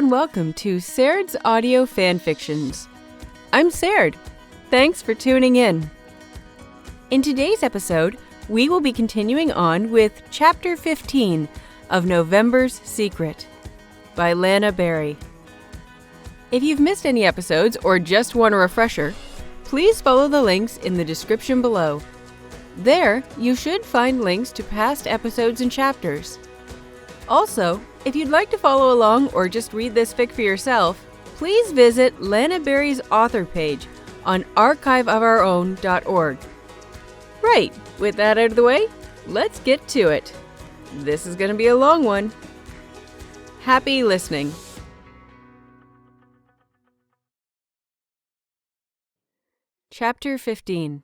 and welcome to Saird's Audio Fanfictions. I'm Saird. Thanks for tuning in. In today's episode, we will be continuing on with Chapter 15 of November's Secret by LanaBerry. If you've missed any episodes or just want a refresher, please follow the links in the description below. There, you should find links to past episodes and chapters. Also, if you'd like to follow along or just read this fic for yourself, please visit LanaBerry's author page on archiveofourown.org. Right, with that out of the way, let's get to it. This is going to be a long one. Happy listening. Chapter 15.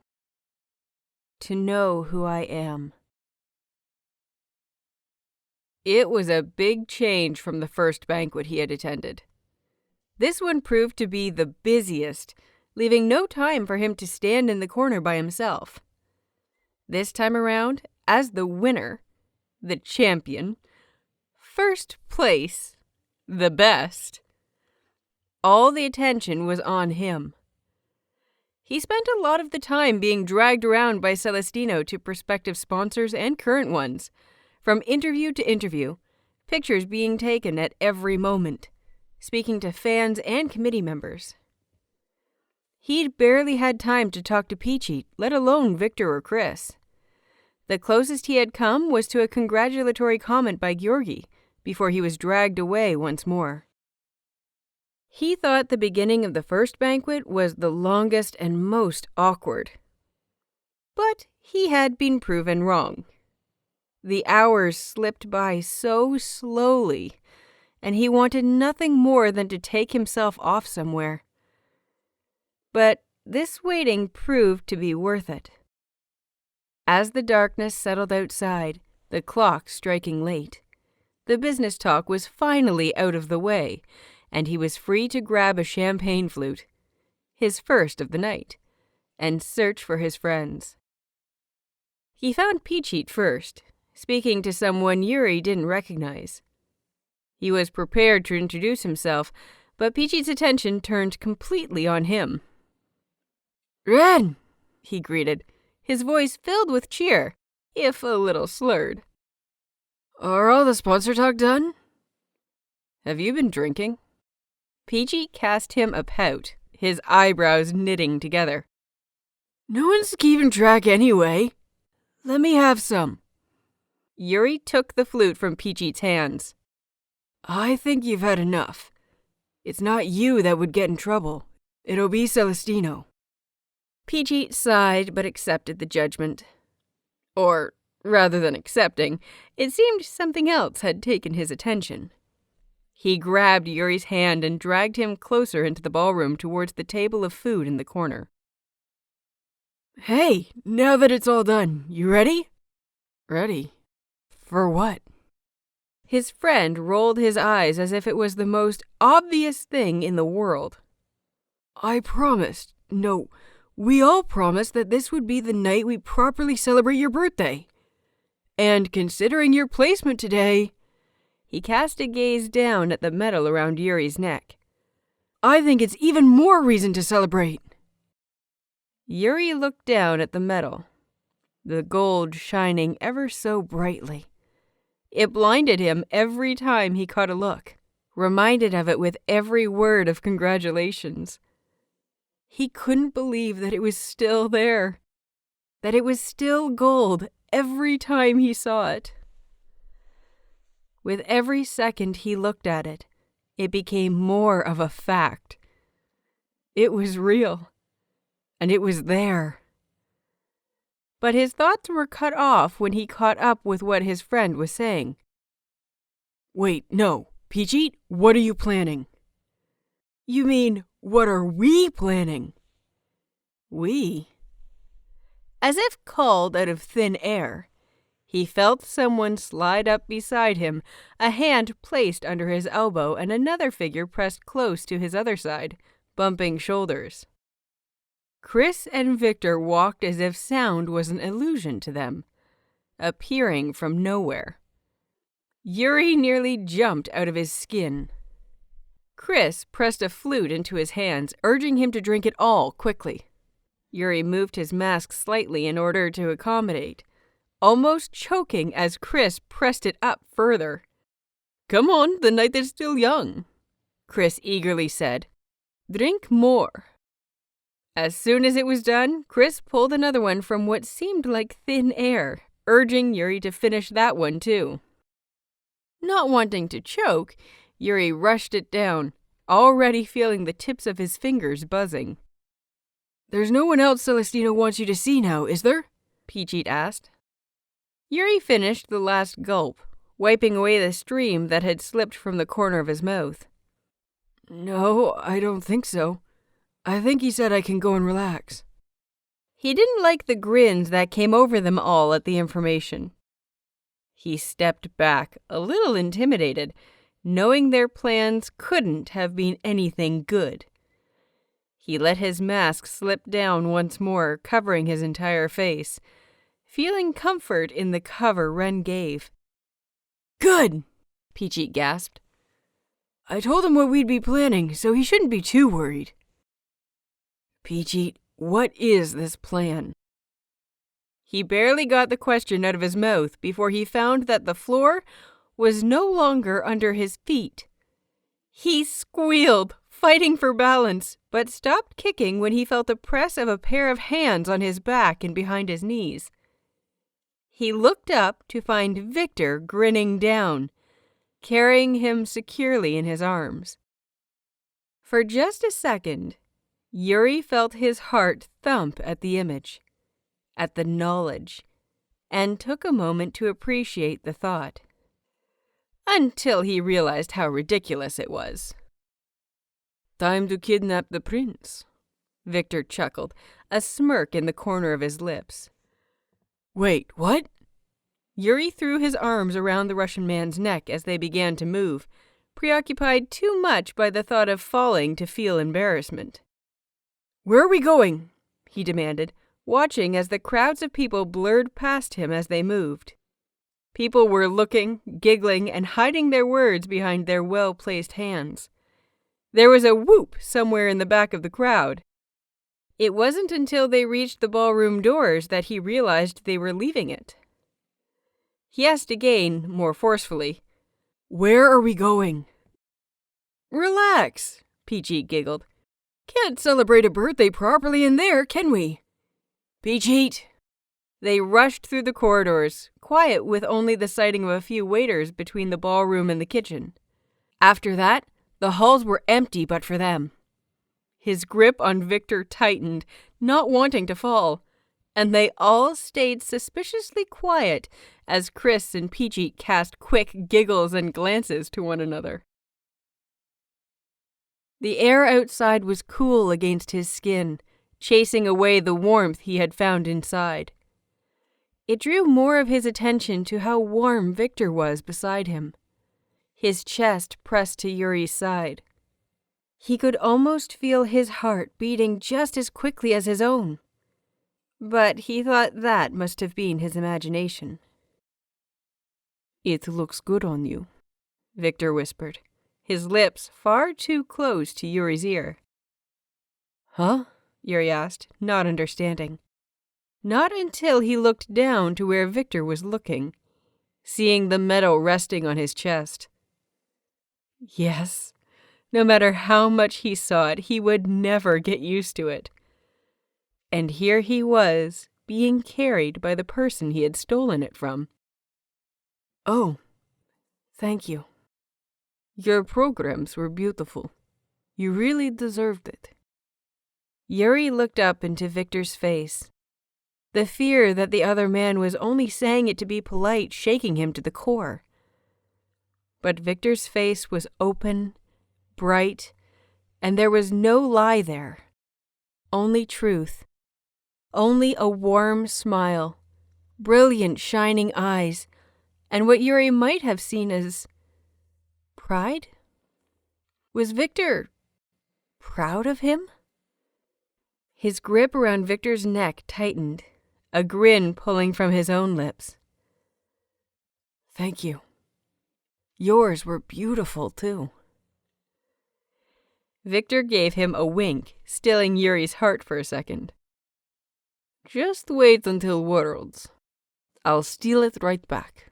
To know who I am. It was a big change from the first banquet he had attended. This one proved to be the busiest, leaving no time for him to stand in the corner by himself. This time around, as the winner, the champion, first place, the best, all the attention was on him. He spent a lot of the time being dragged around by Celestino to prospective sponsors and current ones, from interview to interview, pictures being taken at every moment, speaking to fans and committee members. He'd barely had time to talk to Peachy, let alone Victor or Chris. The closest he had come was to a congratulatory comment by Yuri before he was dragged away once more. He thought the beginning of the first banquet was the longest and most awkward. But he had been proven wrong. The hours slipped by so slowly, and he wanted nothing more than to take himself off somewhere. But this waiting proved to be worth it. As the darkness settled outside, the clock striking late, the business talk was finally out of the way, and he was free to grab a champagne flute, his first of the night, and search for his friends. He found Peachy first, speaking to someone Yuri didn't recognize. He was prepared to introduce himself, but Peachy's attention turned completely on him. "Ren!" he greeted, his voice filled with cheer, if a little slurred. "Are all the sponsor talk done? Have you been drinking?" Peachy cast him a pout, his eyebrows knitting together. "No one's keeping track anyway. Let me have some." Yuri took the flute from Peachy's hands. "I think you've had enough. It's not you that would get in trouble. It'll be Celestino." Peachy sighed but accepted the judgment. Or, rather than accepting, it seemed something else had taken his attention. He grabbed Yuri's hand and dragged him closer into the ballroom towards the table of food in the corner. "Hey, now that it's all done, you ready?" "Ready? For what?" His friend rolled his eyes as if it was the most obvious thing in the world. We all promised that this would be the night we properly celebrate your birthday. And considering your placement today," he cast a gaze down at the medal around Yuri's neck, "I think it's even more reason to celebrate." Yuri looked down at the medal, the gold shining ever so brightly. It blinded him every time he caught a look, reminded of it with every word of congratulations. He couldn't believe that it was still there, that it was still gold every time he saw it. With every second he looked at it, it became more of a fact. It was real, and it was there. But his thoughts were cut off when he caught up with what his friend was saying. "Wait, no. Peachy, what are you planning?" "You mean, what are we planning?" "We?" As if called out of thin air, he felt someone slide up beside him, a hand placed under his elbow and another figure pressed close to his other side, bumping shoulders. Chris and Victor walked as if sound was an illusion to them, appearing from nowhere. Yuri nearly jumped out of his skin. Chris pressed a flute into his hands, urging him to drink it all quickly. Yuri moved his mask slightly in order to accommodate, almost choking as Chris pressed it up further. "Come on, the night is still young," Chris eagerly said. "Drink more." As soon as it was done, Chris pulled another one from what seemed like thin air, urging Yuri to finish that one too. Not wanting to choke, Yuri rushed it down, already feeling the tips of his fingers buzzing. "There's no one else Celestina wants you to see now, is there?" Peachit asked. Yuri finished the last gulp, wiping away the stream that had slipped from the corner of his mouth. "No, I don't think so. I think he said I can go and relax." He didn't like the grins that came over them all at the information. He stepped back, a little intimidated, knowing their plans couldn't have been anything good. He let his mask slip down once more, covering his entire face, feeling comfort in the cover Ren gave. "Good!" Peachit gasped. "I told him what we'd be planning, so he shouldn't be too worried." "Peachit, what is this plan?" He barely got the question out of his mouth before he found that the floor was no longer under his feet. He squealed, fighting for balance, but stopped kicking when he felt the press of a pair of hands on his back and behind his knees. He looked up to find Victor grinning down, carrying him securely in his arms. For just a second, Yuri felt his heart thump at the image, at the knowledge, and took a moment to appreciate the thought. Until he realized how ridiculous it was. "Time to kidnap the prince," Victor chuckled, a smirk in the corner of his lips. "Wait, what?" Yuri threw his arms around the Russian man's neck as they began to move, preoccupied too much by the thought of falling to feel embarrassment. "Where are we going?" he demanded, watching as the crowds of people blurred past him as they moved. People were looking, giggling, and hiding their words behind their well-placed hands. There was a whoop somewhere in the back of the crowd. It wasn't until they reached the ballroom doors that he realized they were leaving it. He asked again, more forcefully, "Where are we going?" "Relax," Peachit giggled. "Can't celebrate a birthday properly in there, can we?" "Peachit!" They rushed through the corridors, quiet with only the sighting of a few waiters between the ballroom and the kitchen. After that, the halls were empty but for them. His grip on Victor tightened, not wanting to fall, and they all stayed suspiciously quiet as Chris and Peachit cast quick giggles and glances to one another. The air outside was cool against his skin, chasing away the warmth he had found inside. It drew more of his attention to how warm Victor was beside him, his chest pressed to Yuri's side. He could almost feel his heart beating just as quickly as his own. But he thought that must have been his imagination. "It looks good on you," Victor whispered, his lips far too close to Yuri's ear. "Huh?" Yuri asked, not understanding. Not until he looked down to where Victor was looking, seeing the medal resting on his chest. Yes, no matter how much he saw it, he would never get used to it. And here he was, being carried by the person he had stolen it from. "Oh, thank you. Your programs were beautiful. You really deserved it." Yuri looked up into Victor's face, the fear that the other man was only saying it to be polite shaking him to the core. But Victor's face was open, bright, and there was no lie there. Only truth. Only a warm smile, brilliant shining eyes, and what Yuri might have seen as pride? Was Victor proud of him? His grip around Victor's neck tightened, a grin pulling from his own lips. "Thank you. Yours were beautiful, too." Victor gave him a wink, stilling Yuri's heart for a second. Just wait until Worlds. I'll steal it right back.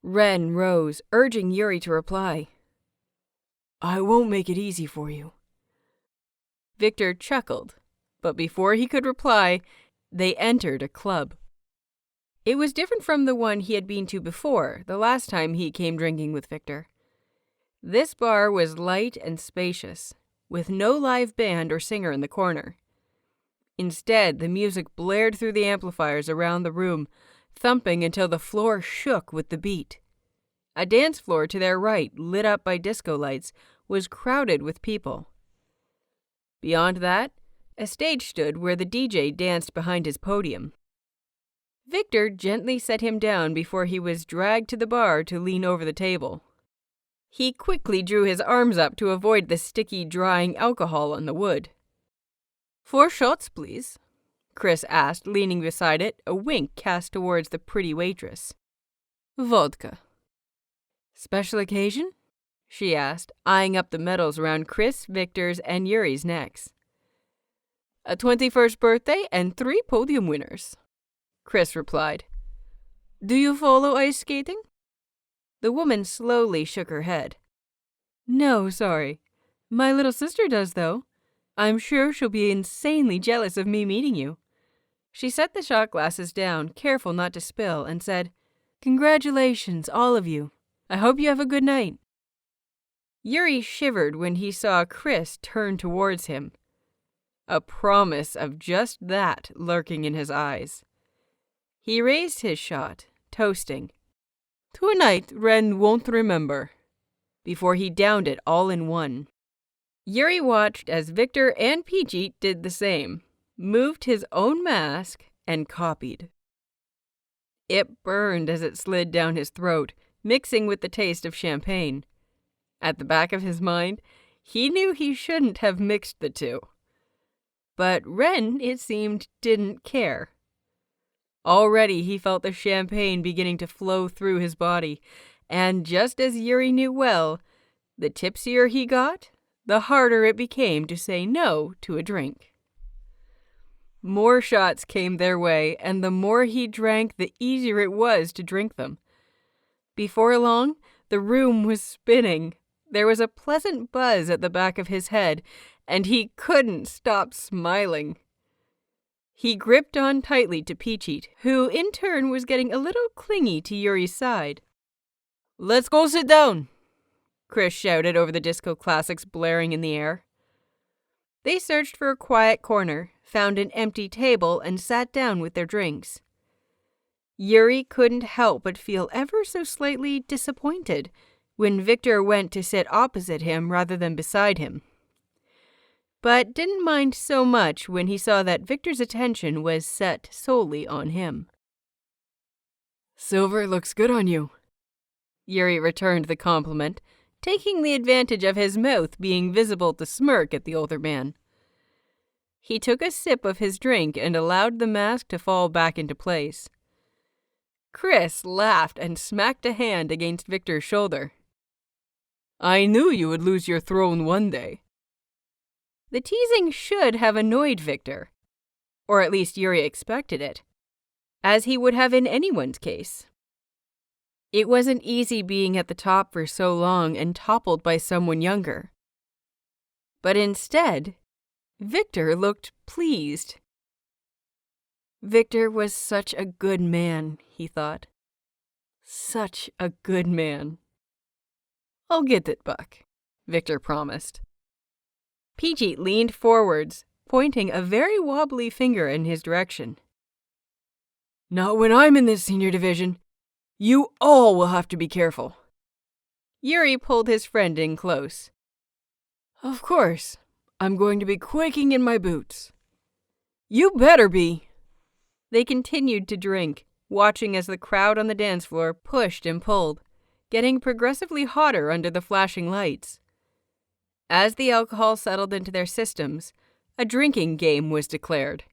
Ren rose, urging Yuri to reply. I won't make it easy for you. Victor chuckled, but before he could reply, they entered a club. It was different from the one he had been to before, the last time he came drinking with Victor. This bar was light and spacious, with no live band or singer in the corner. Instead, the music blared through the amplifiers around the room, thumping until the floor shook with the beat. A dance floor to their right, lit up by disco lights, was crowded with people. Beyond that, a stage stood where the DJ danced behind his podium. Victor gently set him down before he was dragged to the bar to lean over the table. He quickly drew his arms up to avoid the sticky, drying alcohol on the wood. 4 shots, please, Chris asked, leaning beside it, a wink cast towards the pretty waitress. Vodka. Special occasion? She asked, eyeing up the medals around Chris, Victor's, and Yuri's necks. A 21st birthday and 3 podium winners, Chris replied. Do you follow ice skating? The woman slowly shook her head. No, sorry. My little sister does, though. I'm sure she'll be insanely jealous of me meeting you. She set the shot glasses down, careful not to spill, and said, Congratulations, all of you. I hope you have a good night. Yuri shivered when he saw Chris turn towards him, a promise of just that lurking in his eyes. He raised his shot, toasting, Tonight Ren won't remember, before he downed it all in one. Yuri watched as Victor and Peachy did the same, moved his own mask, and copied. It burned as it slid down his throat, mixing with the taste of champagne. At the back of his mind, he knew he shouldn't have mixed the two. But Ren, it seemed, didn't care. Already he felt the champagne beginning to flow through his body, and just as Yuri knew well, the tipsier he got, the harder it became to say no to a drink. More shots came their way, and the more he drank, the easier it was to drink them. Before long, the room was spinning. There was a pleasant buzz at the back of his head, and he couldn't stop smiling. He gripped on tightly to Peachy, who in turn was getting a little clingy to Yuri's side. Let's go sit down, Chris shouted over the disco classics blaring in the air. They searched for a quiet corner, found an empty table, and sat down with their drinks. Yuri couldn't help but feel ever so slightly disappointed when Victor went to sit opposite him rather than beside him, but didn't mind so much when he saw that Victor's attention was set solely on him. Silver looks good on you, Yuri returned the compliment, taking the advantage of his mouth being visible to smirk at the older man. He took a sip of his drink and allowed the mask to fall back into place. Chris laughed and smacked a hand against Victor's shoulder. I knew you would lose your throne one day. The teasing should have annoyed Victor, or at least Yuri expected it, as he would have in anyone's case. It wasn't easy being at the top for so long and toppled by someone younger. But instead, Victor looked pleased. Victor was such a good man, he thought. Such a good man. I'll get it back, Victor promised. Peachy leaned forwards, pointing a very wobbly finger in his direction. Not when I'm in this senior division. You all will have to be careful. Yuri pulled his friend in close. Of course, I'm going to be quaking in my boots. You better be. They continued to drink, watching as the crowd on the dance floor pushed and pulled, getting progressively hotter under the flashing lights. As the alcohol settled into their systems, a drinking game was declared.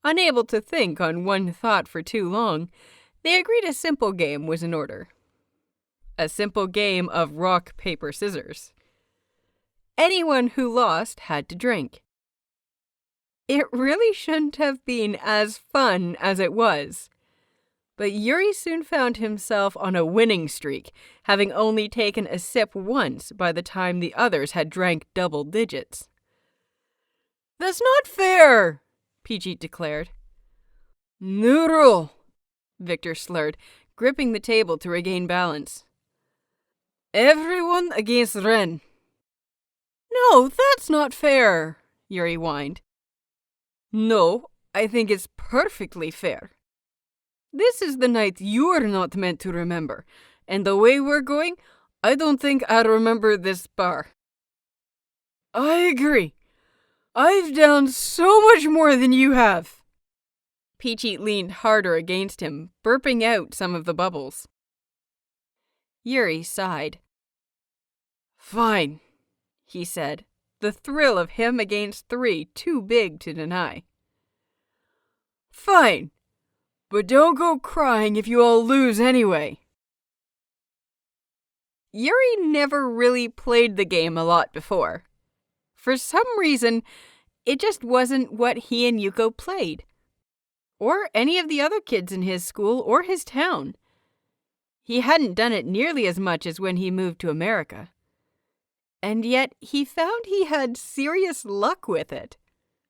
Unable to think on one thought for too long, they agreed a simple game was in order. A simple game of rock, paper, scissors. anyone who lost had to drink. It really shouldn't have been as fun as it was. But Yuri soon found himself on a winning streak, having only taken a sip once by the time the others had drank double digits. "That's not fair," Peachy declared. "New rule," Victor slurred, gripping the table to regain balance. "Everyone against Ren." "No, that's not fair," Yuri whined. "No, I think it's perfectly fair. This is the night you're not meant to remember, and the way we're going, I don't think I'll remember this bar." "I agree. I've done so much more than you have." Peachy leaned harder against him, burping out some of the bubbles. Yuri sighed. "Fine," he said, the thrill of him against 3 too big to deny. "Fine, but don't go crying if you all lose anyway." Yuri never really played the game a lot before. For some reason, it just wasn't what he and Yuko played, or any of the other kids in his school or his town. He hadn't done it nearly as much as when he moved to America. And yet he found he had serious luck with it,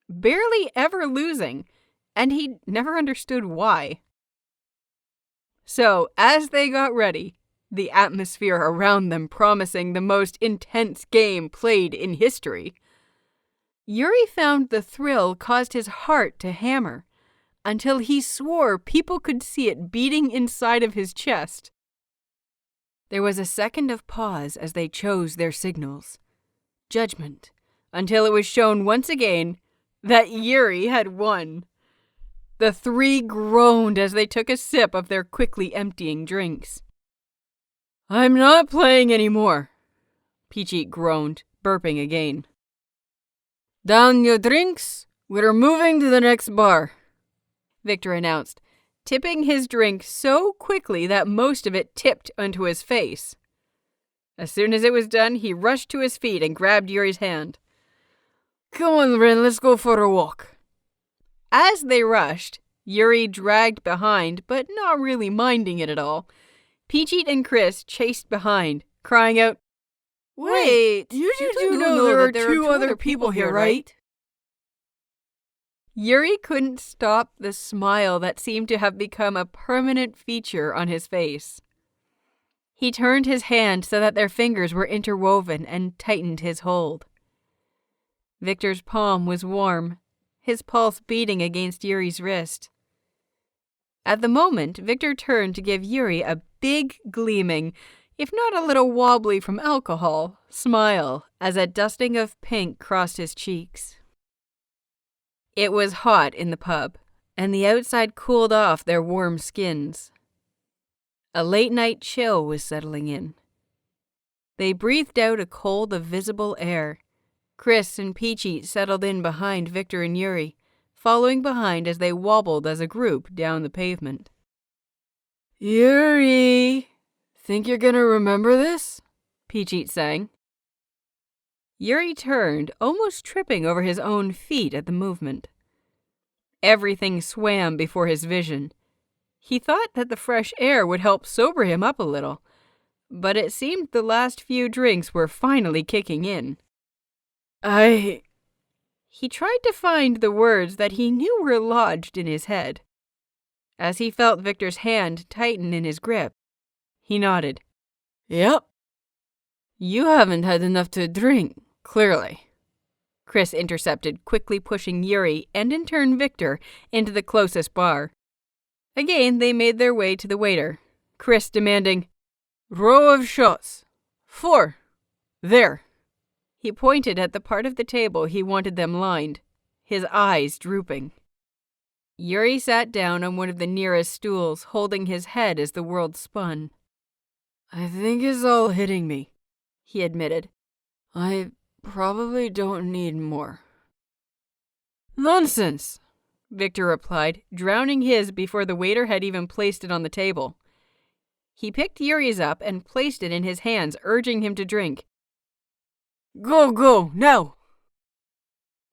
barely ever losing, and he never understood why. So, as they got ready, the atmosphere around them promising the most intense game played in history, Yuri found the thrill caused his heart to hammer, until he swore people could see it beating inside of his chest. There was a second of pause as they chose their signals. Judgment, until it was shown once again that Yuri had won. The 3 groaned as they took a sip of their quickly emptying drinks. "I'm not playing anymore," Peachy groaned, burping again. "Down your drinks, we're moving to the next bar," Victor announced, tipping his drink so quickly that most of it tipped onto his face. As soon as it was done, he rushed to his feet and grabbed Yuri's hand. "Come on, Ren, let's go for a walk." As they rushed, Yuri dragged behind, but not really minding it at all. Peachy and Chris chased behind, crying out, "Wait, you do know there are 2 other people here, right?" Yuri couldn't stop the smile that seemed to have become a permanent feature on his face. He turned his hand so that their fingers were interwoven and tightened his hold. Victor's palm was warm, his pulse beating against Yuri's wrist. At the moment, Victor turned to give Yuri a big, gleaming, if not a little wobbly from alcohol, smile as a dusting of pink crossed his cheeks. It was hot in the pub, and the outside cooled off their warm skins. A late-night chill was settling in. They breathed out a cold of visible air. Chris and Peachy settled in behind Victor and Yuri, following behind as they wobbled as a group down the pavement. "Yuri, think you're gonna remember this?" Peachy sang. Yuri turned, almost tripping over his own feet at the movement. Everything swam before his vision. He thought that the fresh air would help sober him up a little, but it seemed the last few drinks were finally kicking in. He tried to find the words that he knew were lodged in his head. As he felt Victor's hand tighten in his grip, he nodded. "Yep. You haven't had enough to drink, clearly," Chris intercepted, quickly pushing Yuri and in turn Victor into the closest bar. Again, they made their way to the waiter, Chris demanding, "Row of shots. 4. There." He pointed at the part of the table he wanted them lined, his eyes drooping. Yuri sat down on one of the nearest stools, holding his head as the world spun. "I think it's all hitting me," he admitted. "I probably don't need more." "Nonsense," Victor replied, drowning his before the waiter had even placed it on the table. He picked Yuri's up and placed it in his hands, urging him to drink. Go, now!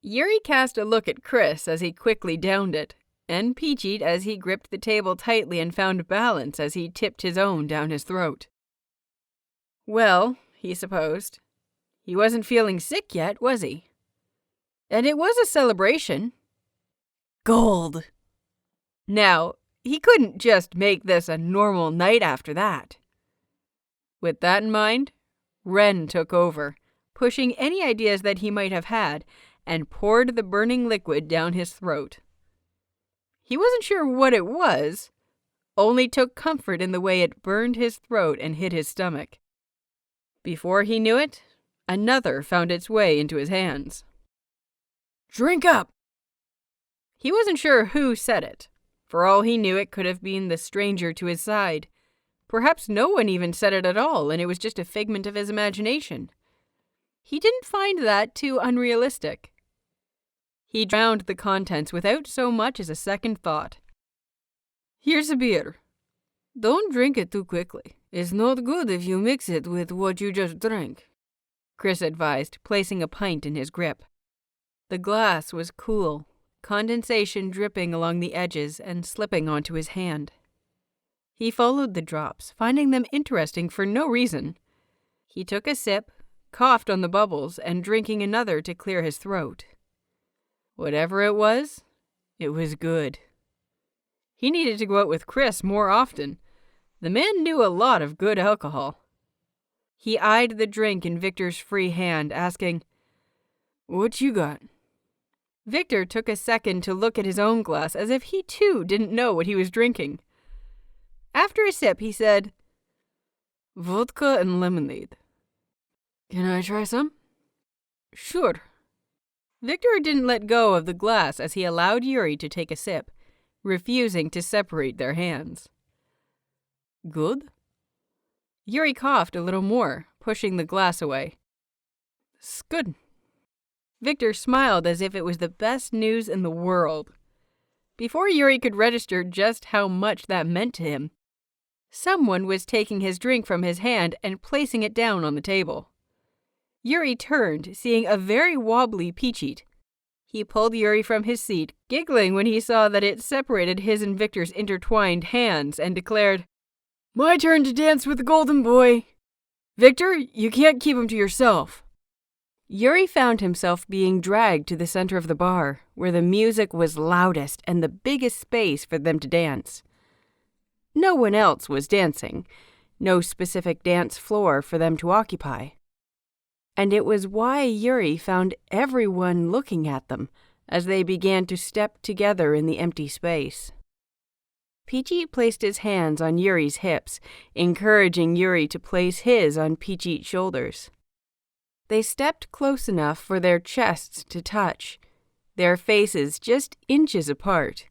Yuri cast a look at Chris as he quickly downed it, and Peachy as he gripped the table tightly and found balance as he tipped his own down his throat. Well, he supposed, he wasn't feeling sick yet, was he? And it was a celebration. Gold! Now, he couldn't just make this a normal night after that. With that in mind, Ren took over, pushing any ideas that he might have had, and poured the burning liquid down his throat. He wasn't sure what it was, only took comfort in the way it burned his throat and hit his stomach. Before he knew it, another found its way into his hands. Drink up! He wasn't sure who said it. For all he knew, it could have been the stranger to his side. Perhaps no one even said it at all, and it was just a figment of his imagination. He didn't find that too unrealistic. He drowned the contents without so much as a second thought. Here's a beer. Don't drink it too quickly. It's not good if you mix it with what you just drank, Chris advised, placing a pint in his grip. The glass was cool, condensation dripping along the edges and slipping onto his hand. He followed the drops, finding them interesting for no reason. He took a sip, coughed on the bubbles, and drinking another to clear his throat. Whatever it was good. He needed to go out with Chris more often. The man knew a lot of good alcohol. He eyed the drink in Victor's free hand, asking, "What you got?" Victor took a second to look at his own glass as if he too didn't know what he was drinking. After a sip, he said, "Vodka and lemonade. Can I try some?" "Sure." Victor didn't let go of the glass as he allowed Yuri to take a sip, refusing to separate their hands. Good? Yuri coughed a little more, pushing the glass away. "It's good." Victor smiled as if it was the best news in the world. Before Yuri could register just how much that meant to him, someone was taking his drink from his hand and placing it down on the table. Yuri turned, seeing a very wobbly Peachy. He pulled Yuri from his seat, giggling when he saw that it separated his and Victor's intertwined hands, and declared, "My turn to dance with the golden boy. Victor, you can't keep him to yourself." Yuri found himself being dragged to the center of the bar, where the music was loudest and the biggest space for them to dance. No one else was dancing, no specific dance floor for them to occupy. And it was why Yuri found everyone looking at them as they began to step together in the empty space. Peachy placed his hands on Yuri's hips, encouraging Yuri to place his on Peachy's shoulders. They stepped close enough for their chests to touch, their faces just inches apart.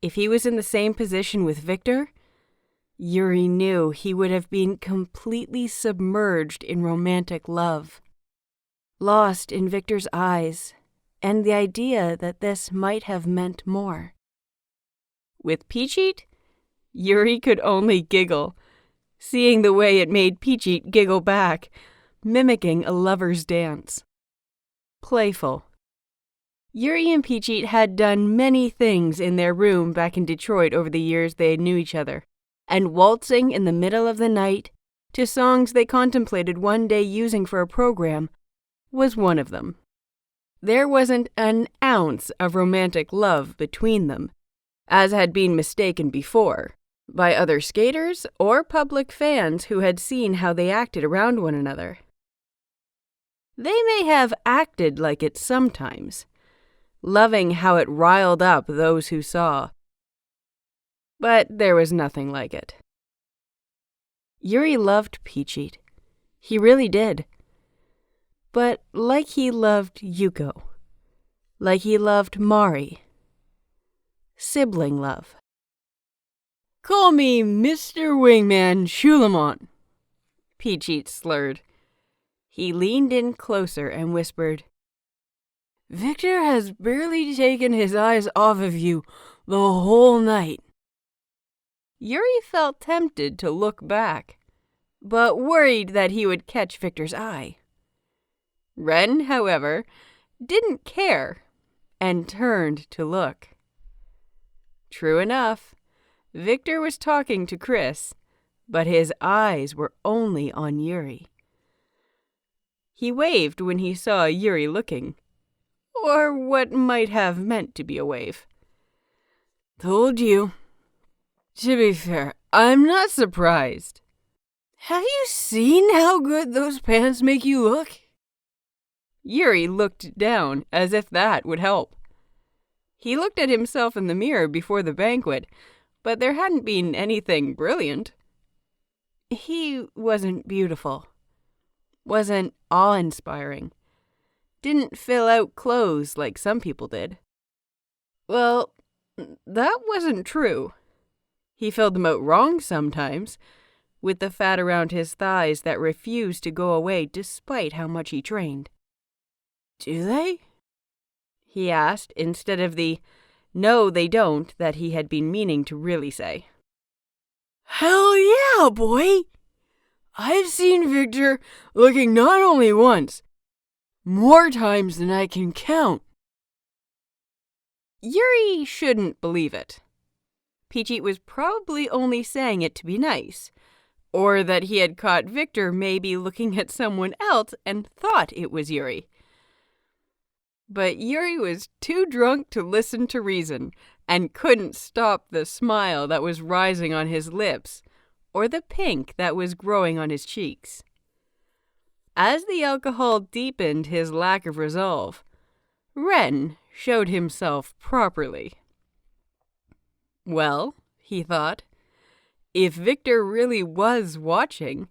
If he was in the same position with Victor, Yuri knew he would have been completely submerged in romantic love, lost in Victor's eyes, and the idea that this might have meant more. With Peachy, Yuri could only giggle, seeing the way it made Peachy giggle back, mimicking a lover's dance. Playful. Yuri and Peachy had done many things in their room back in Detroit over the years they knew each other, and waltzing in the middle of the night to songs they contemplated one day using for a program was one of them. There wasn't an ounce of romantic love between them, as had been mistaken before, by other skaters or public fans who had seen how they acted around one another. They may have acted like it sometimes, loving how it riled up those who saw. But there was nothing like it. Yuri loved Peachy. He really did. But like he loved Yuko, like he loved Mari. Sibling love. "Call me Mr. Wingman Shulamont," Peachy slurred. He leaned in closer and whispered, "Victor has barely taken his eyes off of you the whole night." Yuri felt tempted to look back, but worried that he would catch Victor's eye. Ren, however, didn't care and turned to look. True enough, Victor was talking to Chris, but his eyes were only on Yuri. He waved when he saw Yuri looking, or what might have meant to be a wave. Told you. To be fair, I'm not surprised. Have you seen how good those pants make you look? Yuri looked down as if that would help. He looked at himself in the mirror before the banquet, but there hadn't been anything brilliant. He wasn't beautiful, wasn't awe-inspiring, didn't fill out clothes like some people did. Well, that wasn't true. He filled them out wrong sometimes, with the fat around his thighs that refused to go away despite how much he trained. Do they? He asked, instead of the "no, they don't" that he had been meaning to really say. Hell yeah, boy! I've seen Victor looking not only once, more times than I can count. Yuri shouldn't believe it. Peachy was probably only saying it to be nice, or that he had caught Victor maybe looking at someone else and thought it was Yuri. But Yuri was too drunk to listen to reason and couldn't stop the smile that was rising on his lips or the pink that was growing on his cheeks. As the alcohol deepened his lack of resolve, Ren showed himself properly. Well, he thought, if Victor really was watching,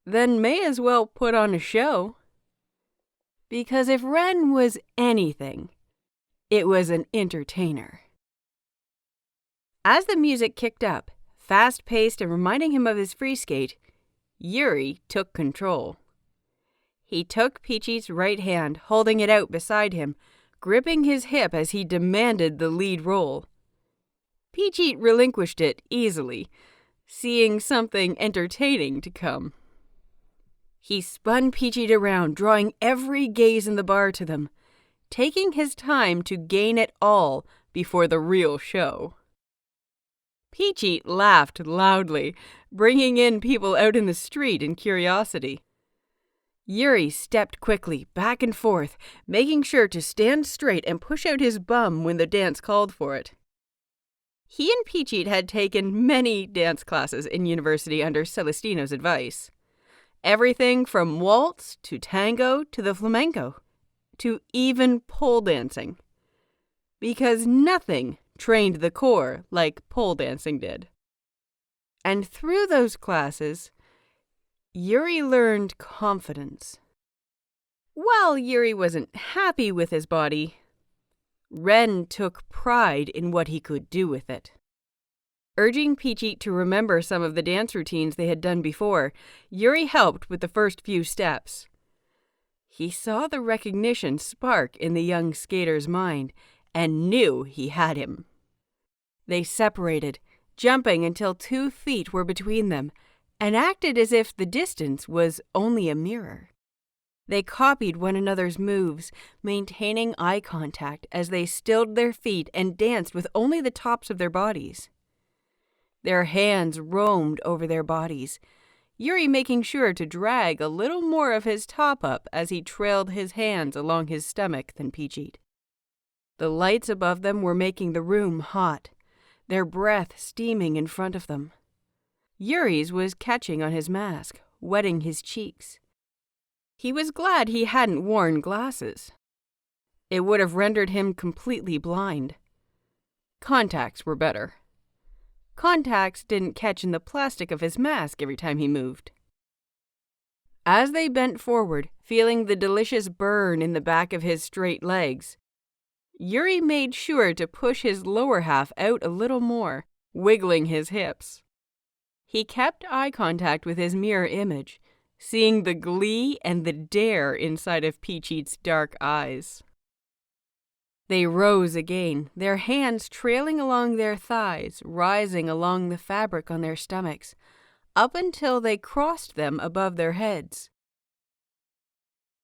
then may as well put on a show. Because if Ren was anything, it was an entertainer. As the music kicked up, fast-paced and reminding him of his free skate, Yuri took control. He took Peachy's right hand, holding it out beside him, gripping his hip as he demanded the lead role. Peachy relinquished it easily, seeing something entertaining to come. He spun Peachy around, drawing every gaze in the bar to them, taking his time to gain it all before the real show. Peachy laughed loudly, bringing in people out in the street in curiosity. Yuri stepped quickly back and forth, making sure to stand straight and push out his bum when the dance called for it. He and Peachy had taken many dance classes in university under Celestino's advice. Everything from waltz to tango to the flamenco, to even pole dancing. Because nothing trained the core like pole dancing did. And through those classes, Yuri learned confidence. While Yuri wasn't happy with his body, Ren took pride in what he could do with it. Urging Peachy to remember some of the dance routines they had done before, Yuri helped with the first few steps. He saw the recognition spark in the young skater's mind and knew he had him. They separated, jumping until 2 feet were between them, and acted as if the distance was only a mirror. They copied one another's moves, maintaining eye contact as they stilled their feet and danced with only the tops of their bodies. Their hands roamed over their bodies, Yuri making sure to drag a little more of his top up as he trailed his hands along his stomach than Peachy. The lights above them were making the room hot, their breath steaming in front of them. Yuri's was catching on his mask, wetting his cheeks. He was glad he hadn't worn glasses. It would have rendered him completely blind. Contacts were better. Contacts didn't catch in the plastic of his mask every time he moved. As they bent forward, feeling the delicious burn in the back of his straight legs, Yuri made sure to push his lower half out a little more, wiggling his hips. He kept eye contact with his mirror image, seeing the glee and the dare inside of Peachy's dark eyes. They rose again, their hands trailing along their thighs, rising along the fabric on their stomachs, up until they crossed them above their heads.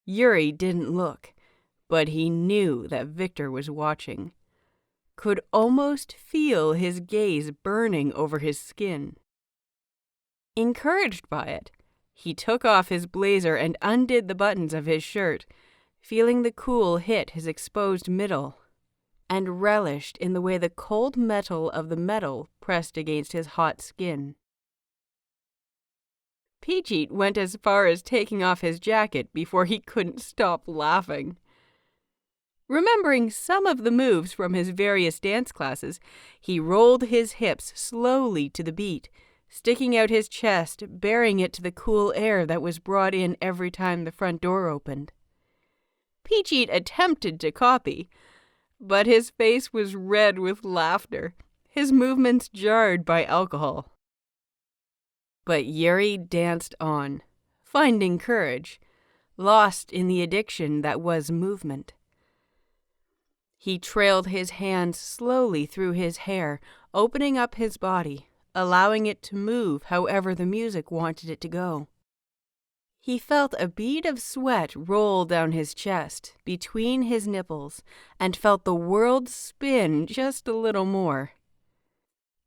Yuri didn't look, but he knew that Victor was watching. Could almost feel his gaze burning over his skin. Encouraged by it, he took off his blazer and undid the buttons of his shirt, feeling the cool hit his exposed middle, and relished in the way the cold metal of the metal pressed against his hot skin. Peachy went as far as taking off his jacket before he couldn't stop laughing. Remembering some of the moves from his various dance classes, he rolled his hips slowly to the beat, sticking out his chest, bearing it to the cool air that was brought in every time the front door opened. Peachy attempted to copy, but his face was red with laughter, his movements jarred by alcohol. But Yuri danced on, finding courage, lost in the addiction that was movement. He trailed his hands slowly through his hair, opening up his body, allowing it to move however the music wanted it to go. He felt a bead of sweat roll down his chest, between his nipples, and felt the world spin just a little more.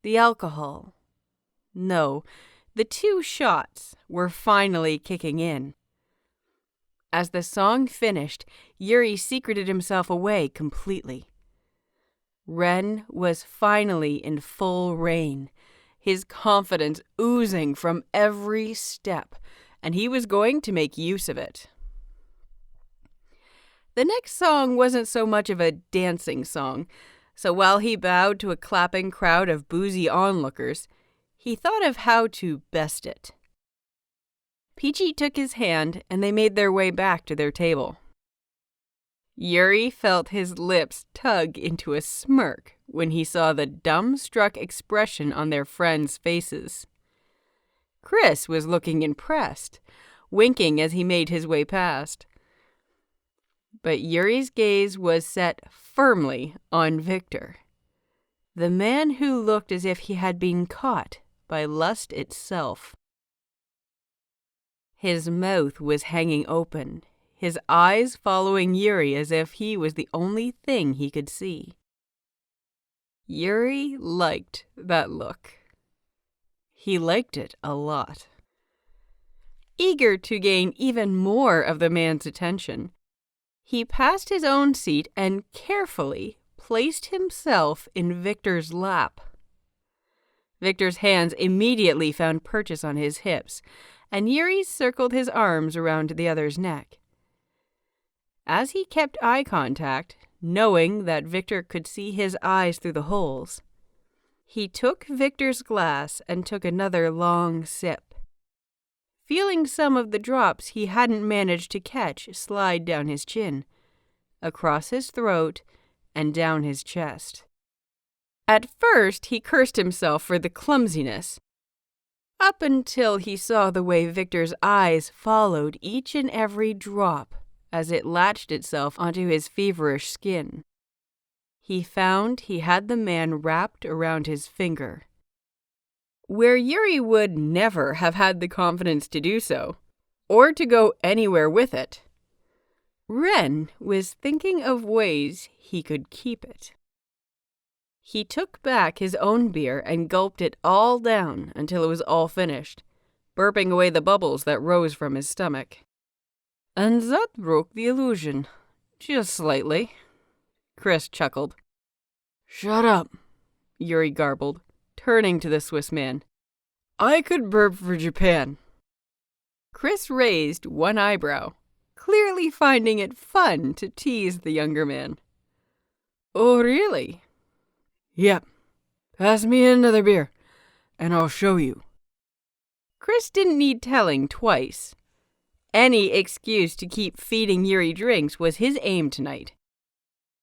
The alcohol. No, the 2 shots were finally kicking in. As the song finished, Yuri secreted himself away completely. Ren was finally in full reign, his confidence oozing from every step, and he was going to make use of it. The next song wasn't so much of a dancing song, so while he bowed to a clapping crowd of boozy onlookers, he thought of how to best it. Peachy took his hand, and they made their way back to their table. Yuri felt his lips tug into a smirk when he saw the dumbstruck expression on their friends' faces. Chris was looking impressed, winking as he made his way past. But Yuri's gaze was set firmly on Victor, the man who looked as if he had been caught by lust itself. His mouth was hanging open, his eyes following Yuri as if he was the only thing he could see. Yuri liked that look. He liked it a lot. Eager to gain even more of the man's attention, he passed his own seat and carefully placed himself in Victor's lap. Victor's hands immediately found purchase on his hips, and Yuri circled his arms around the other's neck. As he kept eye contact, knowing that Victor could see his eyes through the holes, he took Victor's glass and took another long sip, feeling some of the drops he hadn't managed to catch slide down his chin, across his throat, and down his chest. At first, he cursed himself for the clumsiness, up until he saw the way Victor's eyes followed each and every drop as it latched itself onto his feverish skin. He found he had the man wrapped around his finger, where Yuri would never have had the confidence to do so, or to go anywhere with it. Ren was thinking of ways he could keep it. He took back his own beer and gulped it all down until it was all finished, burping away the bubbles that rose from his stomach. And that broke the illusion, just slightly. Chris chuckled. Shut up, Yuri garbled, turning to the Swiss man. I could burp for Japan. Chris raised one eyebrow, clearly finding it fun to tease the younger man. Oh, really? Yep. Pass me another beer, and I'll show you. Chris didn't need telling twice. Any excuse to keep feeding Yuri drinks was his aim tonight.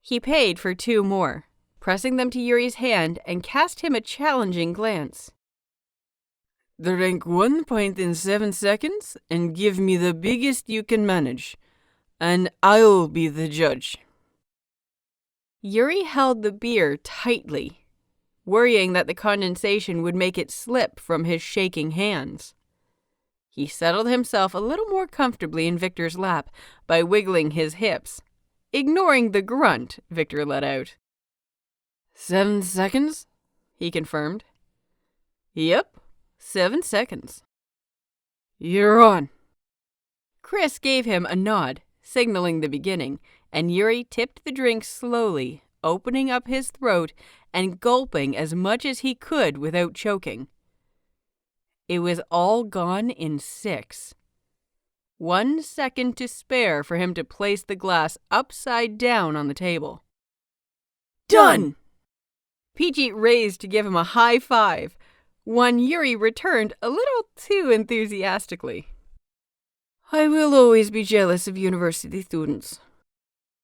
He paid for 2 more, pressing them to Yuri's hand, and cast him a challenging glance. Drink 1 pint in 7 seconds, and give me the biggest you can manage, and I'll be the judge. Yuri held the beer tightly, worrying that the condensation would make it slip from his shaking hands. He settled himself a little more comfortably in Victor's lap by wiggling his hips, ignoring the grunt Victor let out. 7 seconds? He confirmed. Yep, 7 seconds. You're on. Chris gave him a nod, signaling the beginning, and Yuri tipped the drink slowly, opening up his throat and gulping as much as he could without choking. It was all gone in 6. 1 second to spare for him to place the glass upside down on the table. Done! Peachy raised to give him a high five, one Yuri returned a little too enthusiastically. I will always be jealous of university students.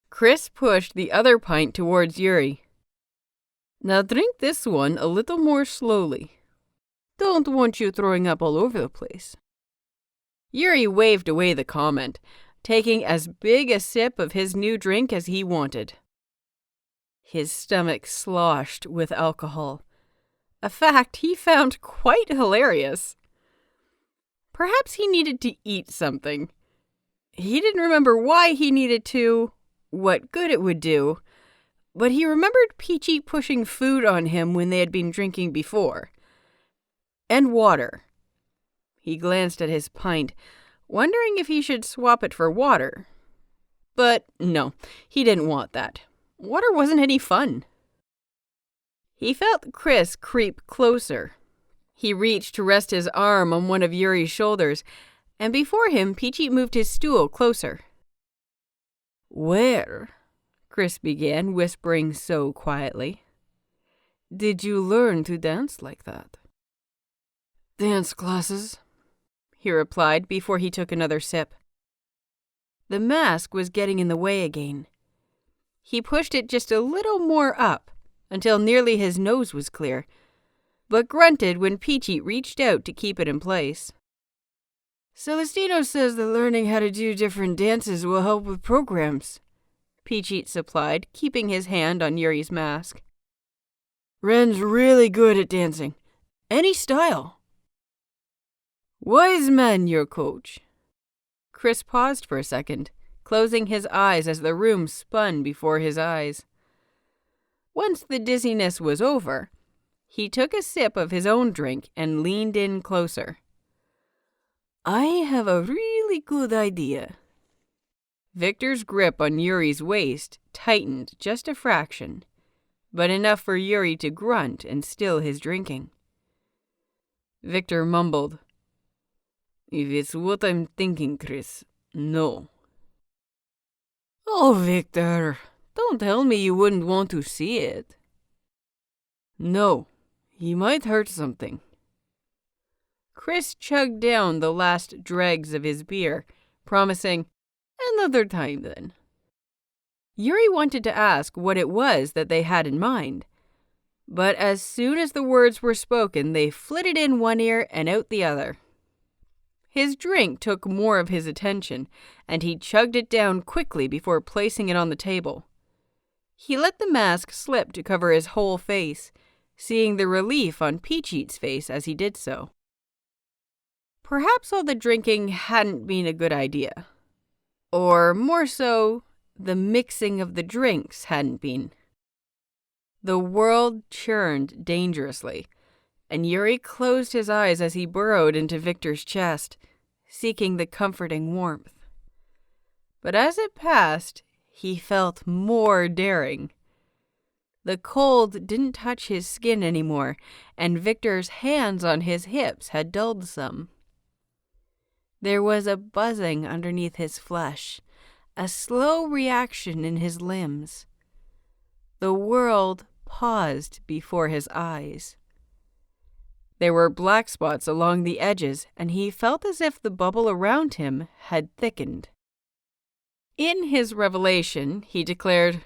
Chris pushed the other pint towards Yuri. Now drink this one a little more slowly. Don't want you throwing up all over the place. Yuri waved away the comment, taking as big a sip of his new drink as he wanted. His stomach sloshed with alcohol, a fact he found quite hilarious. Perhaps he needed to eat something. He didn't remember why he needed to, what good it would do, but he remembered Peachy pushing food on him when they had been drinking before. And water. He glanced at his pint, wondering if he should swap it for water. But no, he didn't want that. Water wasn't any fun. He felt Chris creep closer. He reached to rest his arm on one of Yuri's shoulders, and before him, Peachy moved his stool closer. Where, Chris began, whispering so quietly, did you learn to dance like that? Dance classes, he replied before he took another sip. The mask was getting in the way again. He pushed it just a little more up, until nearly his nose was clear, but grunted when Peachy reached out to keep it in place. Celestino says that learning how to do different dances will help with programs, Peachy supplied, keeping his hand on Yuri's mask. Ren's really good at dancing. Any style. Wise man, your coach. Chris paused for a second, closing his eyes as the room spun before his eyes. Once the dizziness was over, he took a sip of his own drink and leaned in closer. I have a really good idea. Victor's grip on Yuri's waist tightened just a fraction, but enough for Yuri to grunt and still his drinking. Victor mumbled, If it's what I'm thinking, Chris, no. Oh, Victor, don't tell me you wouldn't want to see it. No, he might hurt something. Chris chugged down the last dregs of his beer, promising, another time then. Yuri wanted to ask what it was that they had in mind, but as soon as the words were spoken, they flitted in one ear and out the other. His drink took more of his attention, and he chugged it down quickly before placing it on the table. He let the mask slip to cover his whole face, seeing the relief on Peachy's face as he did so. Perhaps all the drinking hadn't been a good idea. Or, more so, the mixing of the drinks hadn't been. The world churned dangerously, and Yuri closed his eyes as he burrowed into Victor's chest, seeking the comforting warmth. But as it passed, he felt more daring. The cold didn't touch his skin anymore, and Victor's hands on his hips had dulled some. There was a buzzing underneath his flesh, a slow reaction in his limbs. The world paused before his eyes. There were black spots along the edges, and he felt as if the bubble around him had thickened. In his revelation, he declared,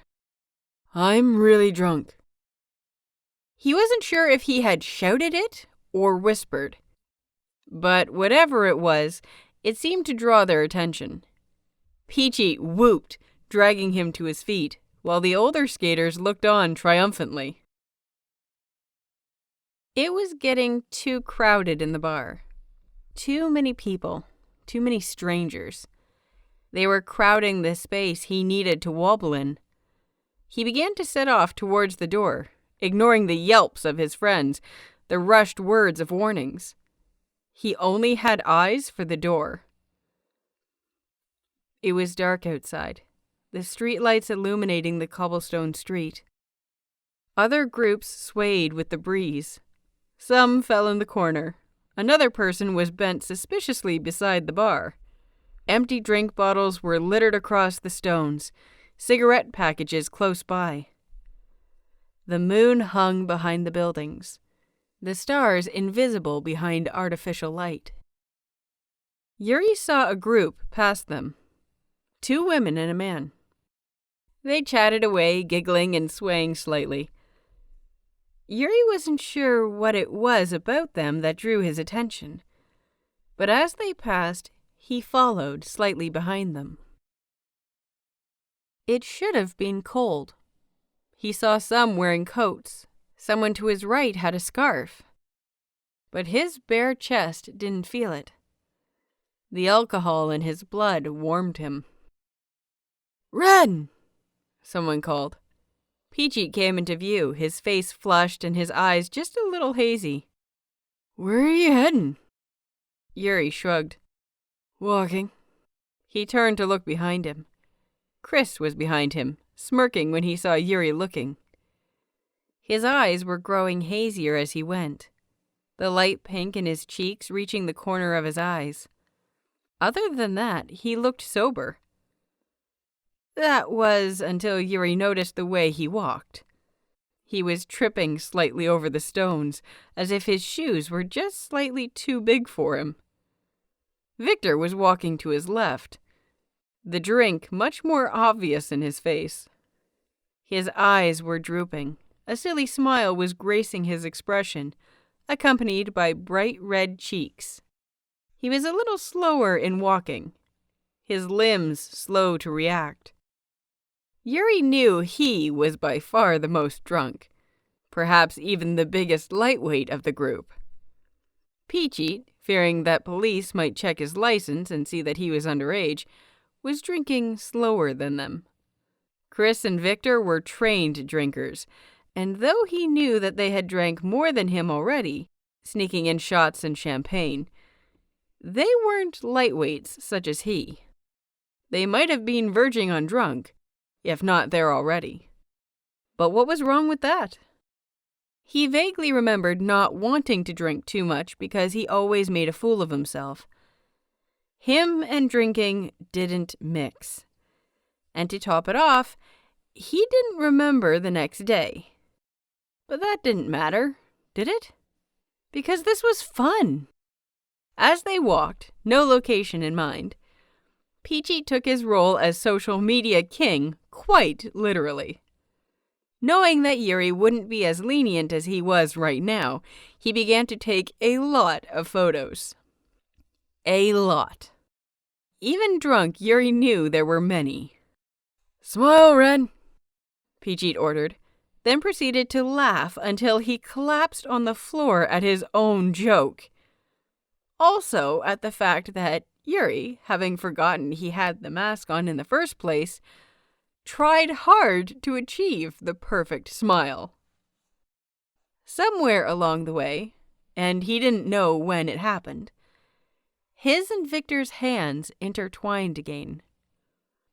I'm really drunk. He wasn't sure if he had shouted it or whispered. But whatever it was, it seemed to draw their attention. Peachy whooped, dragging him to his feet, while the older skaters looked on triumphantly. It was getting too crowded in the bar. Too many people, too many strangers. They were crowding the space he needed to wobble in. He began to set off towards the door, ignoring the yelps of his friends, the rushed words of warnings. He only had eyes for the door. It was dark outside, the streetlights illuminating the cobblestone street. Other groups swayed with the breeze. Some fell in the corner. Another person was bent suspiciously beside the bar. Empty drink bottles were littered across the stones, cigarette packages close by. The moon hung behind the buildings, the stars invisible behind artificial light. Yuri saw a group pass them, 2 women and a man. They chatted away, giggling and swaying slightly. Yuri wasn't sure what it was about them that drew his attention, but as they passed, he followed slightly behind them. It should have been cold. He saw some wearing coats. Someone to his right had a scarf. But his bare chest didn't feel it. The alcohol in his blood warmed him. "Ren!" someone called. Peachy came into view, his face flushed and his eyes just a little hazy. "Where are you heading?" Yuri shrugged. "Walking." He turned to look behind him. Chris was behind him, smirking when he saw Yuri looking. His eyes were growing hazier as he went, the light pink in his cheeks reaching the corner of his eyes. Other than that, he looked sober. That was until Yuri noticed the way he walked. He was tripping slightly over the stones, as if his shoes were just slightly too big for him. Victor was walking to his left, the drink much more obvious in his face. His eyes were drooping. A silly smile was gracing his expression, accompanied by bright red cheeks. He was a little slower in walking, his limbs slow to react. Yuri knew he was by far the most drunk, perhaps even the biggest lightweight of the group. Peachy, fearing that police might check his license and see that he was underage, was drinking slower than them. Chris and Victor were trained drinkers, and though he knew that they had drank more than him already, sneaking in shots and champagne, they weren't lightweights such as he. They might have been verging on drunk, if not there already. But what was wrong with that? He vaguely remembered not wanting to drink too much because he always made a fool of himself. Him and drinking didn't mix. And to top it off, he didn't remember the next day. But that didn't matter, did it? Because this was fun. As they walked, no location in mind, Peachy took his role as social media king quite literally. Knowing that Yuri wouldn't be as lenient as he was right now, he began to take a lot of photos. A lot. Even drunk, Yuri knew there were many. "Smile, Ren," Peachy ordered, then proceeded to laugh until he collapsed on the floor at his own joke. Also at the fact that Yuri, having forgotten he had the mask on in the first place, tried hard to achieve the perfect smile. Somewhere along the way, and he didn't know when it happened, his and Victor's hands intertwined again.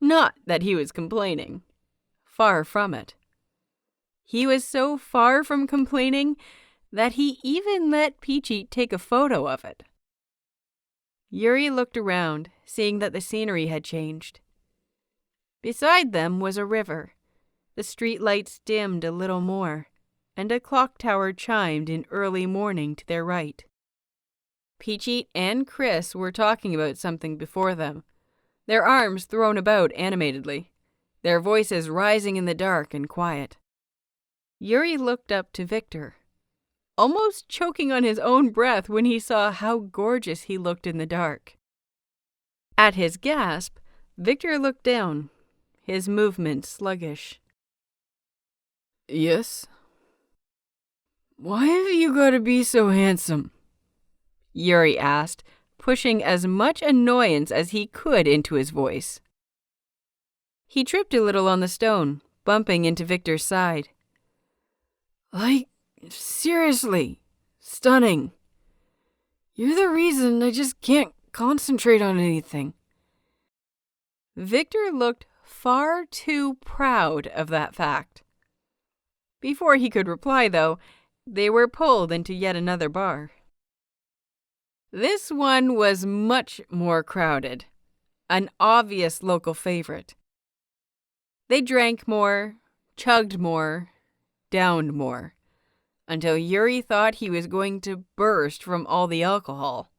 Not that he was complaining. Far from it. He was so far from complaining that he even let Peachy take a photo of it. Yuri looked around, seeing that the scenery had changed. Beside them was a river. The street lights dimmed a little more, and a clock tower chimed in early morning to their right. Peachy and Chris were talking about something before them, their arms thrown about animatedly, their voices rising in the dark and quiet. Yuri looked up to Victor, almost choking on his own breath when he saw how gorgeous he looked in the dark. At his gasp, Victor looked down, his movements sluggish. "Yes?" "Why have you got to be so handsome?" Yuri asked, pushing as much annoyance as he could into his voice. He tripped a little on the stone, bumping into Victor's side. Like, seriously, stunning. You're the reason I just can't concentrate on anything. Victor looked far too proud of that fact. Before he could reply, though, they were pulled into yet another bar. This one was much more crowded, an obvious local favorite. They drank more, chugged more, downed more, until Yuri thought he was going to burst from all the alcohol.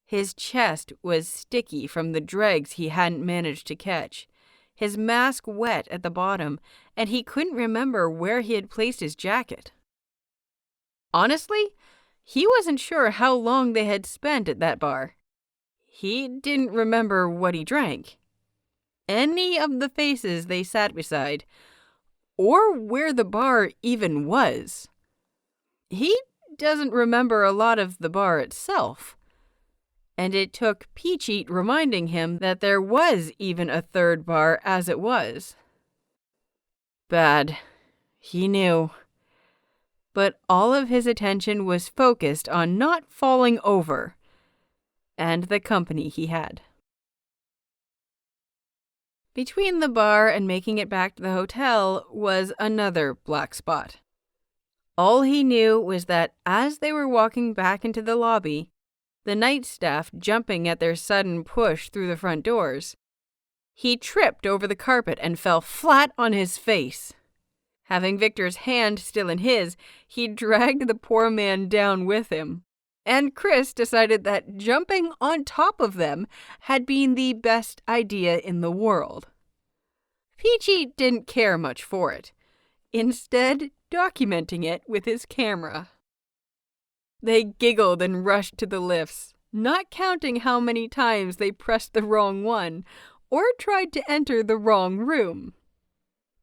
His chest was sticky from the dregs he hadn't managed to catch, his mask wet at the bottom, and he couldn't remember where he had placed his jacket. Honestly, he wasn't sure how long they had spent at that bar. He didn't remember what he drank, any of the faces they sat beside, or where the bar even was. He doesn't remember a lot of the bar itself, and it took Peachy reminding him that there was even a third bar as it was. Bad. He knew. But all of his attention was focused on not falling over, and the company he had. Between the bar and making it back to the hotel was another black spot. All he knew was that as they were walking back into the lobby, the night staff jumping at their sudden push through the front doors, he tripped over the carpet and fell flat on his face. Having Victor's hand still in his, he dragged the poor man down with him. And Chris decided that jumping on top of them had been the best idea in the world. Peachy didn't care much for it, instead documenting it with his camera. They giggled and rushed to the lifts, not counting how many times they pressed the wrong one or tried to enter the wrong room.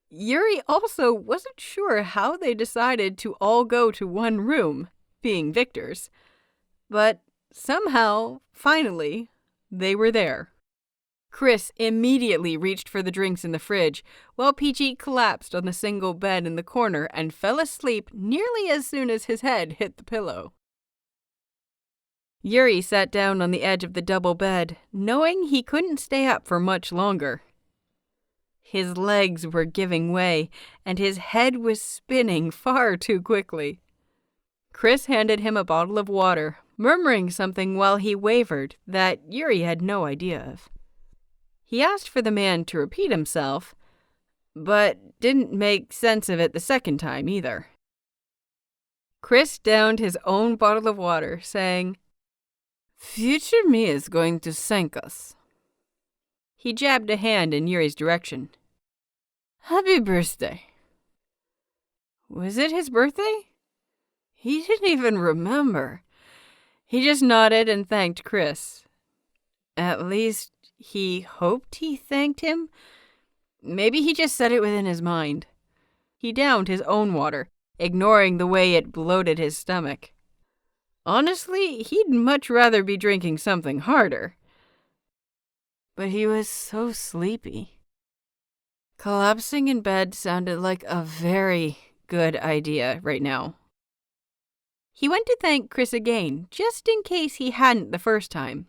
Yuri also wasn't sure how they decided to all go to one room, being Victor's. But somehow, finally, they were there. Chris immediately reached for the drinks in the fridge, while Peachy collapsed on the single bed in the corner and fell asleep nearly as soon as his head hit the pillow. Yuri sat down on the edge of the double bed, knowing he couldn't stay up for much longer. His legs were giving way, and his head was spinning far too quickly. Chris handed him a bottle of water, murmuring something while he wavered that Yuri had no idea of. He asked for the man to repeat himself, but didn't make sense of it the second time either. Chris downed his own bottle of water, saying, "Future me is going to thank us." He jabbed a hand in Yuri's direction. "Happy birthday." Was it his birthday? He didn't even remember. He just nodded and thanked Chris. At least, he hoped he thanked him. Maybe he just said it within his mind. He downed his own water, ignoring the way it bloated his stomach. Honestly, he'd much rather be drinking something harder. But he was so sleepy. Collapsing in bed sounded like a very good idea right now. He went to thank Chris again, just in case he hadn't the first time,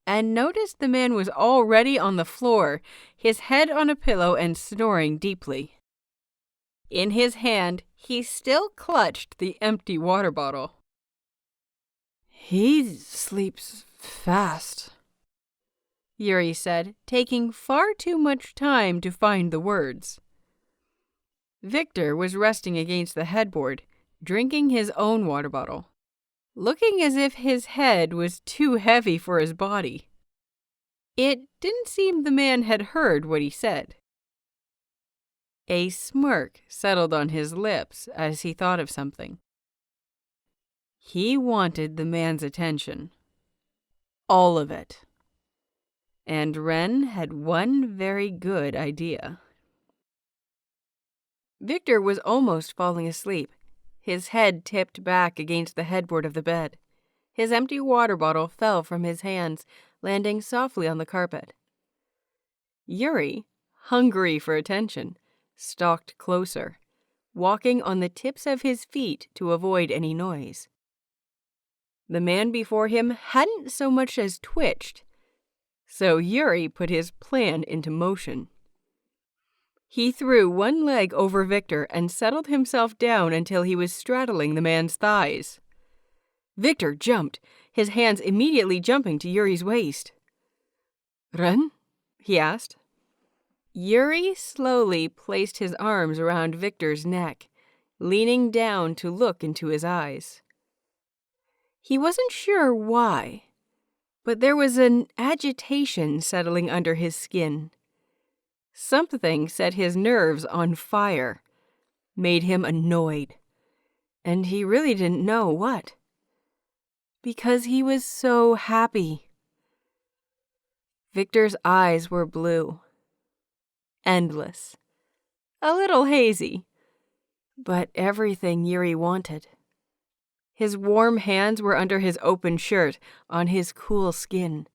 and noticed the man was already on the floor, his head on a pillow and snoring deeply. In his hand, he still clutched the empty water bottle. "He sleeps fast," Yuri said, taking far too much time to find the words. Victor was resting against the headboard, drinking his own water bottle, looking as if his head was too heavy for his body. It didn't seem the man had heard what he said. A smirk settled on his lips as he thought of something. He wanted the man's attention. All of it. And Ren had one very good idea. Victor was almost falling asleep, his head tipped back against the headboard of the bed. His empty water bottle fell from his hands, landing softly on the carpet. Yuri, hungry for attention, stalked closer, walking on the tips of his feet to avoid any noise. The man before him hadn't so much as twitched, so Yuri put his plan into motion. He threw one leg over Victor and settled himself down until he was straddling the man's thighs. Victor jumped, his hands immediately jumping to Yuri's waist. "Ren?" he asked. Yuri slowly placed his arms around Victor's neck, leaning down to look into his eyes. He wasn't sure why, but there was an agitation settling under his skin. Something set his nerves on fire, made him annoyed, and he really didn't know what. Because he was so happy. Victor's eyes were blue, endless, a little hazy, but everything Yuri wanted. His warm hands were under his open shirt, on his cool skin,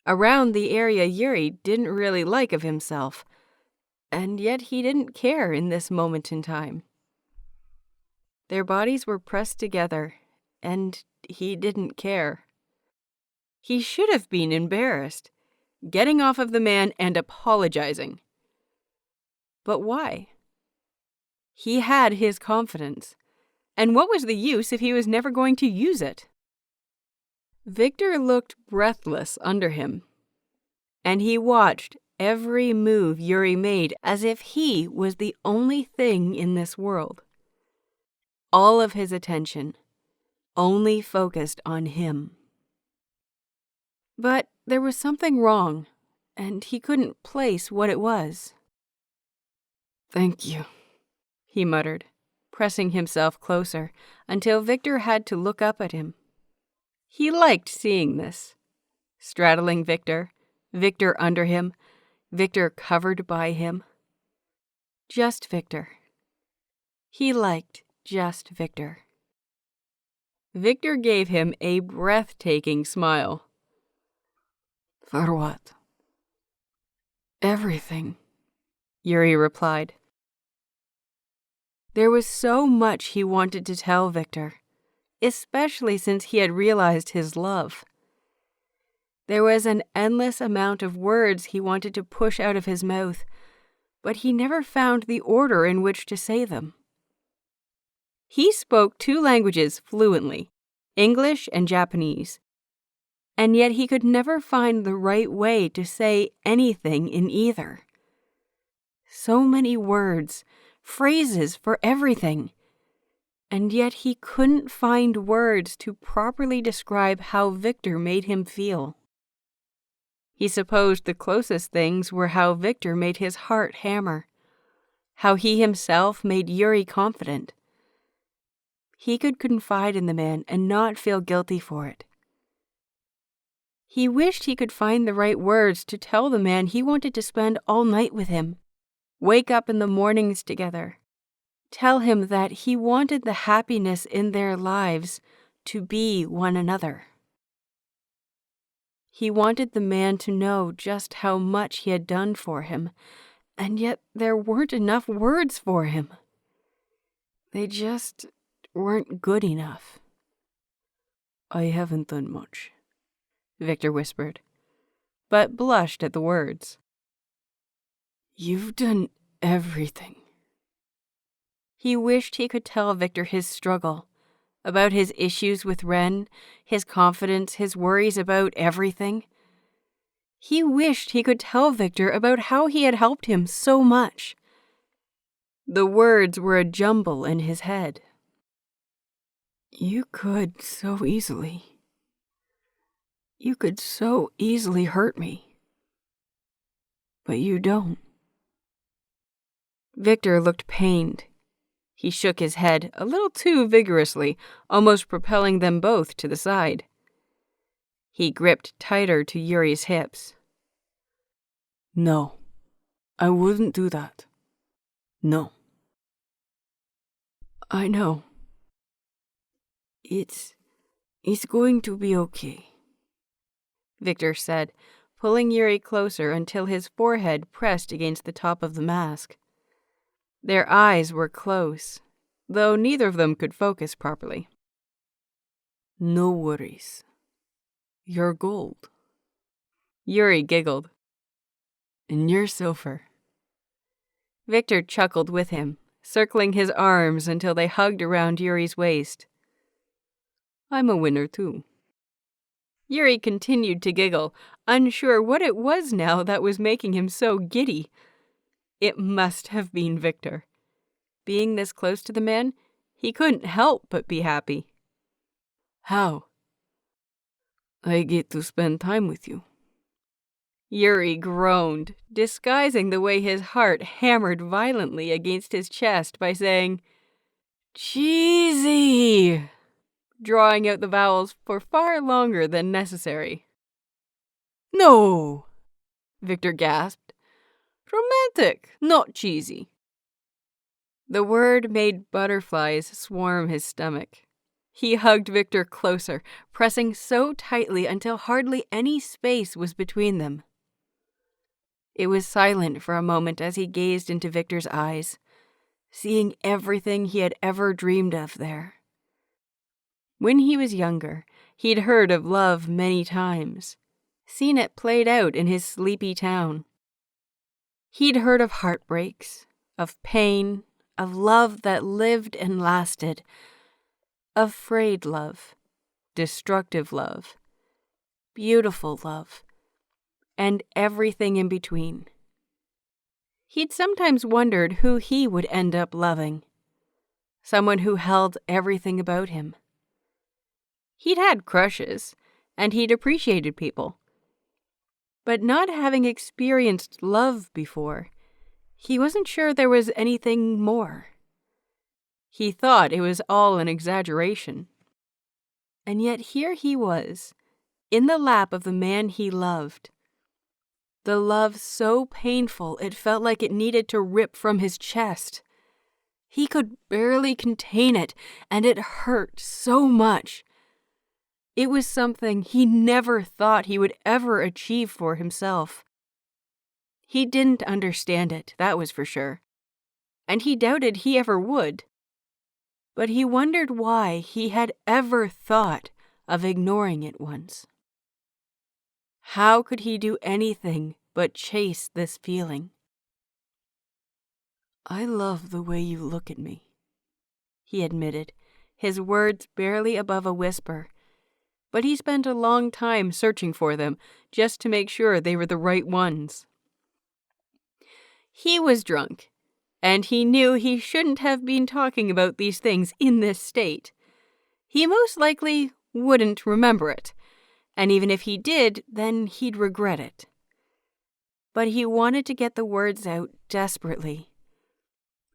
around the area Yuri didn't really like of himself, and yet he didn't care in this moment in time. Their bodies were pressed together, and he didn't care. He should have been embarrassed, getting off of the man and apologizing. But why? He had his confidence, and what was the use if he was never going to use it? Victor looked breathless under him, and he watched every move Yuri made as if he was the only thing in this world. All of his attention only focused on him. But there was something wrong, and he couldn't place what it was. "Thank you," he muttered, pressing himself closer until Victor had to look up at him. He liked seeing this. Straddling Victor, Victor under him, Victor covered by him. Just Victor. He liked just Victor. Victor gave him a breathtaking smile. "For what?" "Everything," Yuri replied. There was so much he wanted to tell Victor, especially since he had realized his love. There was an endless amount of words he wanted to push out of his mouth, but he never found the order in which to say them. He spoke 2 languages fluently, English and Japanese, and yet he could never find the right way to say anything in either. So many words, phrases for everything, and yet he couldn't find words to properly describe how Victor made him feel. He supposed the closest things were how Victor made his heart hammer, how he himself made Yuri confident. He could confide in the man and not feel guilty for it. He wished he could find the right words to tell the man he wanted to spend all night with him, wake up in the mornings together, tell him that he wanted the happiness in their lives to be one another. He wanted the man to know just how much he had done for him, and yet there weren't enough words for him. They just weren't good enough. "I haven't done much," Victor whispered, but blushed at the words. "You've done everything." He wished he could tell Victor his struggle, about his issues with Ren, his confidence, his worries about everything. He wished he could tell Victor about how he had helped him so much. The words were a jumble in his head. "You could so easily. You could so easily hurt me. But you don't." Victor looked pained. He shook his head a little too vigorously, almost propelling them both to the side. He gripped tighter to Yuri's hips. "No, I wouldn't do that. No." "I know. It's It's going to be okay, Victor said, pulling Yuri closer until his forehead pressed against the top of the mask. Their eyes were close, though neither of them could focus properly. No worries. You're gold. Yuri giggled. And you're silver. Victor chuckled with him, circling his arms until they hugged around Yuri's waist. I'm a winner too. Yuri continued to giggle, unsure what it was now that was making him so giddy. It must have been Victor. Being this close to the man, he couldn't help but be happy. How? I get to spend time with you. Yuri groaned, disguising the way his heart hammered violently against his chest by saying, Cheesy! Drawing out the vowels for far longer than necessary. No! Victor gasped. Romantic, not cheesy. The word made butterflies swarm his stomach. He hugged Victor closer, pressing so tightly until hardly any space was between them. It was silent for a moment as he gazed into Victor's eyes, seeing everything he had ever dreamed of there. When he was younger, he'd heard of love many times, seen it played out in his sleepy town. He'd heard of heartbreaks, of pain, of love that lived and lasted, of frayed love, destructive love, beautiful love, and everything in between. He'd sometimes wondered who he would end up loving, someone who held everything about him. He'd had crushes, and he'd appreciated people. But not having experienced love before, he wasn't sure there was anything more. He thought it was all an exaggeration. And yet here he was, in the lap of the man he loved. The love so painful it felt like it needed to rip from his chest. He could barely contain it, and it hurt so much. It was something he never thought he would ever achieve for himself. He didn't understand it, that was for sure. And he doubted he ever would. But he wondered why he had ever thought of ignoring it once. How could he do anything but chase this feeling? I love the way you look at me, he admitted, his words barely above a whisper. But he spent a long time searching for them just to make sure they were the right ones. He was drunk, and he knew he shouldn't have been talking about these things in this state. He most likely wouldn't remember it, and even if he did, then he'd regret it. But he wanted to get the words out desperately.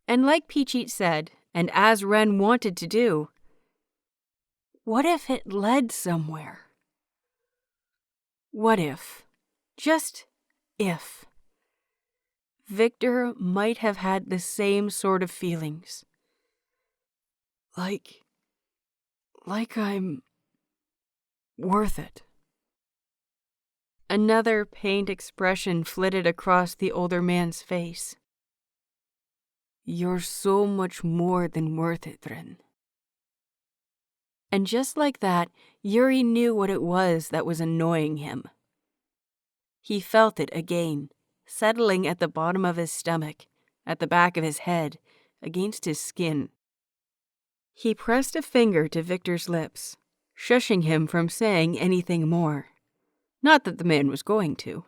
And like Peachit said, and as Ren wanted to do, what if it led somewhere? What if, just if, Victor might have had the same sort of feelings? Like I'm worth it. Another pained expression flitted across the older man's face. You're so much more than worth it, Ren. And just like that, Yuri knew what it was that was annoying him. He felt it again, settling at the bottom of his stomach, at the back of his head, against his skin. He pressed a finger to Victor's lips, shushing him from saying anything more. Not that the man was going to.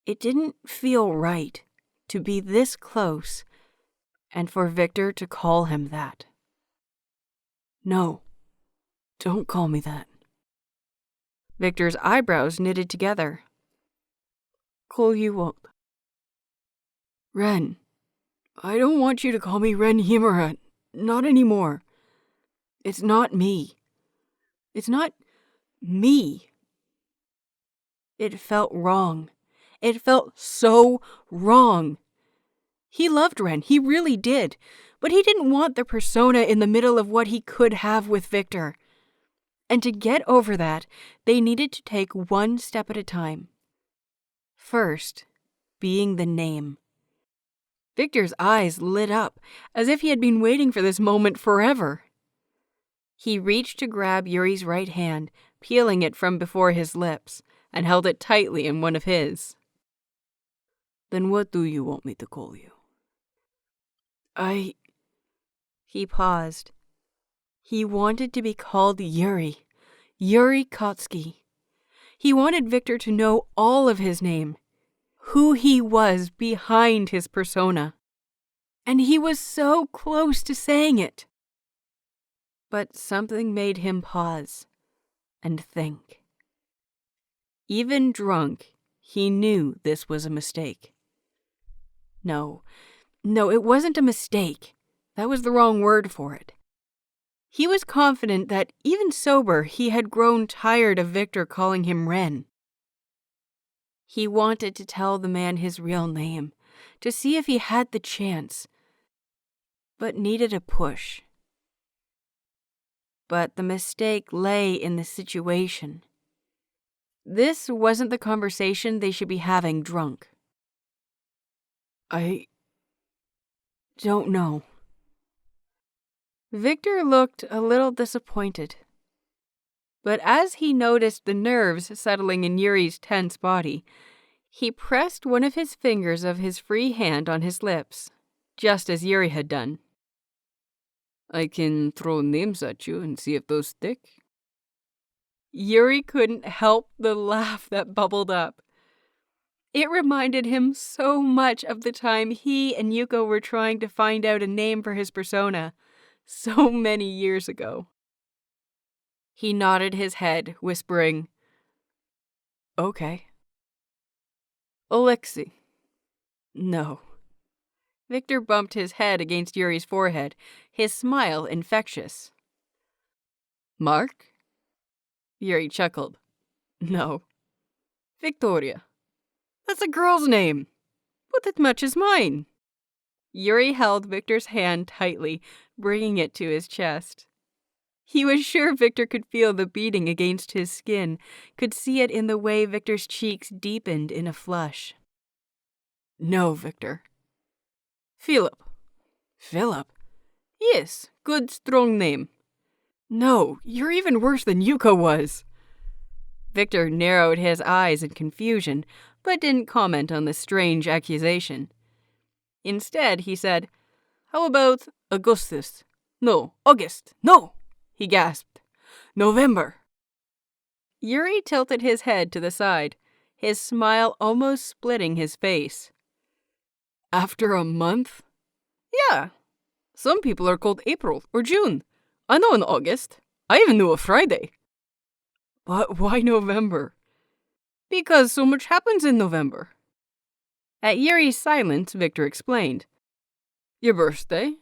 It didn't feel right to be this close and for Victor to call him that. No, don't call me that. Victor's eyebrows knitted together. Call you what? Ren. I don't want you to call me Ren Himura. Not anymore. It's not me. It's not me. It felt wrong. It felt so wrong. He loved Ren, he really did, but he didn't want the persona in the middle of what he could have with Victor. And to get over that, they needed to take one step at a time. First, being the name. Victor's eyes lit up, as if he had been waiting for this moment forever. He reached to grab Yuri's right hand, peeling it from before his lips, and held it tightly in one of his. "Then what do you want me to call you?" He paused. He wanted to be called Yuri. Yuuri Kotsky. He wanted Victor to know all of his name, who he was behind his persona. And he was so close to saying it. But something made him pause and think. Even drunk, he knew this was a mistake. No, it wasn't a mistake. That was the wrong word for it. He was confident that, even sober, he had grown tired of Victor calling him Ren. He wanted to tell the man his real name, to see if he had the chance, but needed a push. But the mistake lay in the situation. This wasn't the conversation they should be having drunk. "I don't know." Victor looked a little disappointed. But as he noticed the nerves settling in Yuri's tense body, he pressed one of his fingers of his free hand on his lips, just as Yuri had done. "I can throw names at you and see if those stick." Yuri couldn't help the laugh that bubbled up. It reminded him so much of the time he and Yuko were trying to find out a name for his persona, so many years ago. He nodded his head, whispering, "Okay." "Alexei." "No." Victor bumped his head against Yuri's forehead, his smile infectious. "Mark?" Yuri chuckled. "No." "Victoria. That's a girl's name, but it matches mine." Yuri held Victor's hand tightly, bringing it to his chest. He was sure Victor could feel the beating against his skin, could see it in the way Victor's cheeks deepened in a flush. "No, Victor." "Philip." "Philip?" "Yes, good strong name." "No, you're even worse than Yuko was." Victor narrowed his eyes in confusion, but didn't comment on the strange accusation. Instead, he said, "How about Augustus? No, August. No!" he gasped. "November." Yuri tilted his head to the side, his smile almost splitting his face. "After a month?" "Yeah. Some people are called April or June. I know an August. I even knew a Friday." "But why November?" "Because so much happens in November." At Yuri's silence, Victor explained. "Your birthday?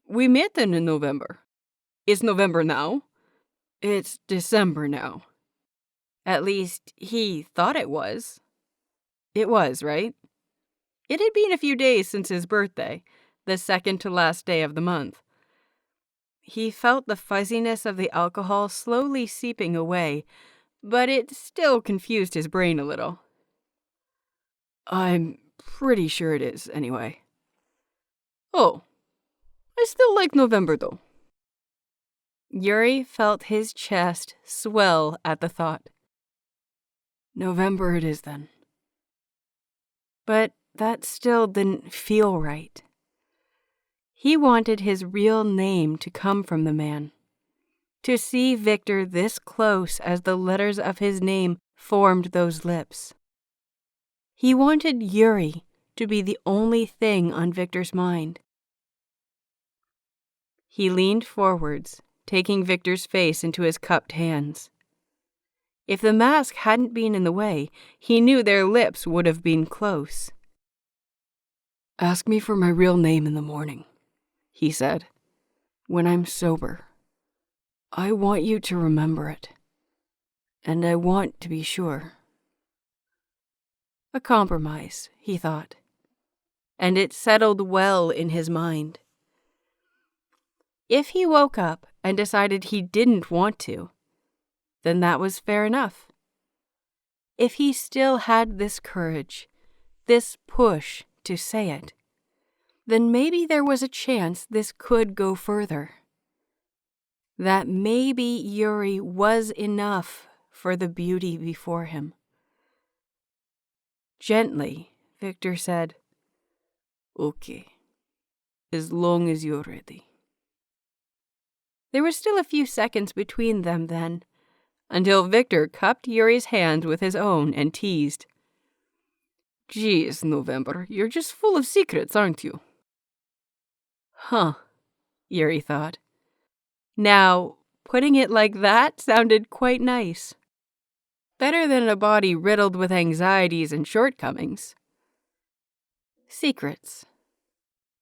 We met in November. It's November now." "It's December now." At least, he thought it was. It was, right? It had been a few days since his birthday, the second to last day of the month. He felt the fuzziness of the alcohol slowly seeping away, but it still confused his brain a little. "I'm pretty sure it is, anyway." "Oh, I still like November, though." Yuri felt his chest swell at the thought. "November it is, then." But that still didn't feel right. He wanted his real name to come from the man. To see Victor this close as the letters of his name formed those lips. He wanted Yuri to be the only thing on Victor's mind. He leaned forwards, taking Victor's face into his cupped hands. If the mask hadn't been in the way, he knew their lips would have been close. "Ask me for my real name in the morning," he said. "When I'm sober. I want you to remember it. And I want to be sure." A compromise, he thought. And it settled well in his mind. If he woke up and decided he didn't want to, then that was fair enough. If he still had this courage, this push to say it, then maybe there was a chance this could go further. That maybe Yuri was enough for the beauty before him. Gently, Victor said, "Okay, as long as you're ready." There was still a few seconds between them then, until Victor cupped Yuri's hand with his own and teased, "Geez, November, you're just full of secrets, aren't you?" Huh, Yuri thought. Now, putting it like that sounded quite nice. Better than a body riddled with anxieties and shortcomings. Secrets.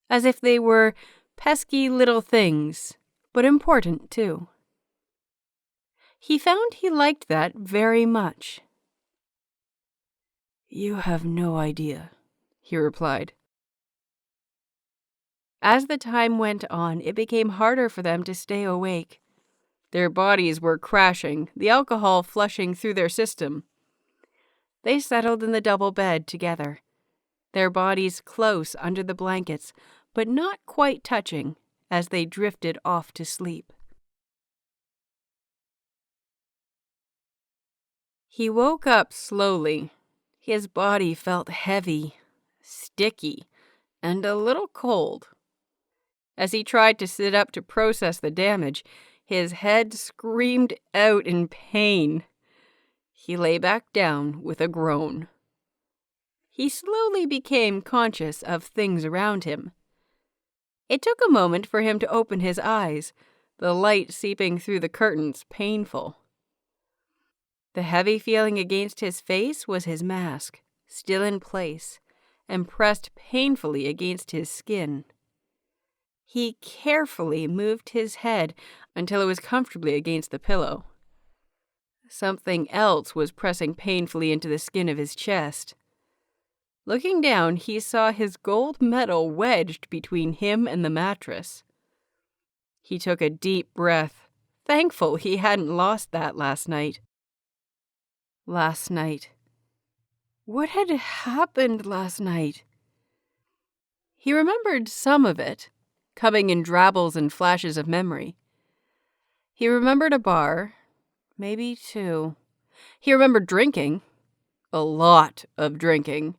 As if they were pesky little things, but important too. He found he liked that very much. "You have no idea," he replied. As the time went on, it became harder for them to stay awake. Their bodies were crashing, the alcohol flushing through their system. They settled in the double bed together, their bodies close under the blankets, but not quite touching as they drifted off to sleep. He woke up slowly. His body felt heavy, sticky, and a little cold. As he tried to sit up to process the damage, his head screamed out in pain. He lay back down with a groan. He slowly became conscious of things around him. It took a moment for him to open his eyes, the light seeping through the curtains painful. The heavy feeling against his face was his mask, still in place, and pressed painfully against his skin. He carefully moved his head until it was comfortably against the pillow. Something else was pressing painfully into the skin of his chest. Looking down, he saw his gold medal wedged between him and the mattress. He took a deep breath, thankful he hadn't lost that last night. Last night. What had happened last night? He remembered some of it, coming in drabbles and flashes of memory. He remembered a bar, maybe two. He remembered drinking, a lot of drinking.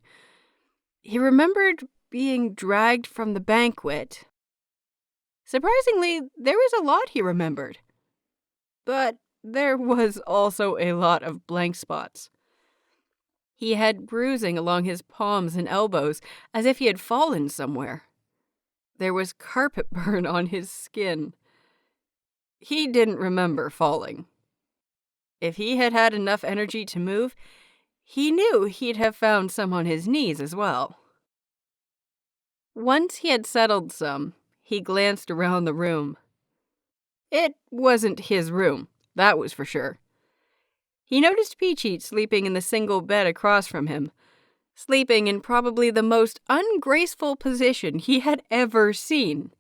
He remembered being dragged from the banquet. Surprisingly, there was a lot he remembered. But there was also a lot of blank spots. He had bruising along his palms and elbows, as if he had fallen somewhere. There was carpet burn on his skin. He didn't remember falling. If he had had enough energy to move, he knew he'd have found some on his knees as well. Once he had settled some, he glanced around the room. It wasn't his room, that was for sure. He noticed Peachy sleeping in the single bed across from him, sleeping in probably the most ungraceful position he had ever seen.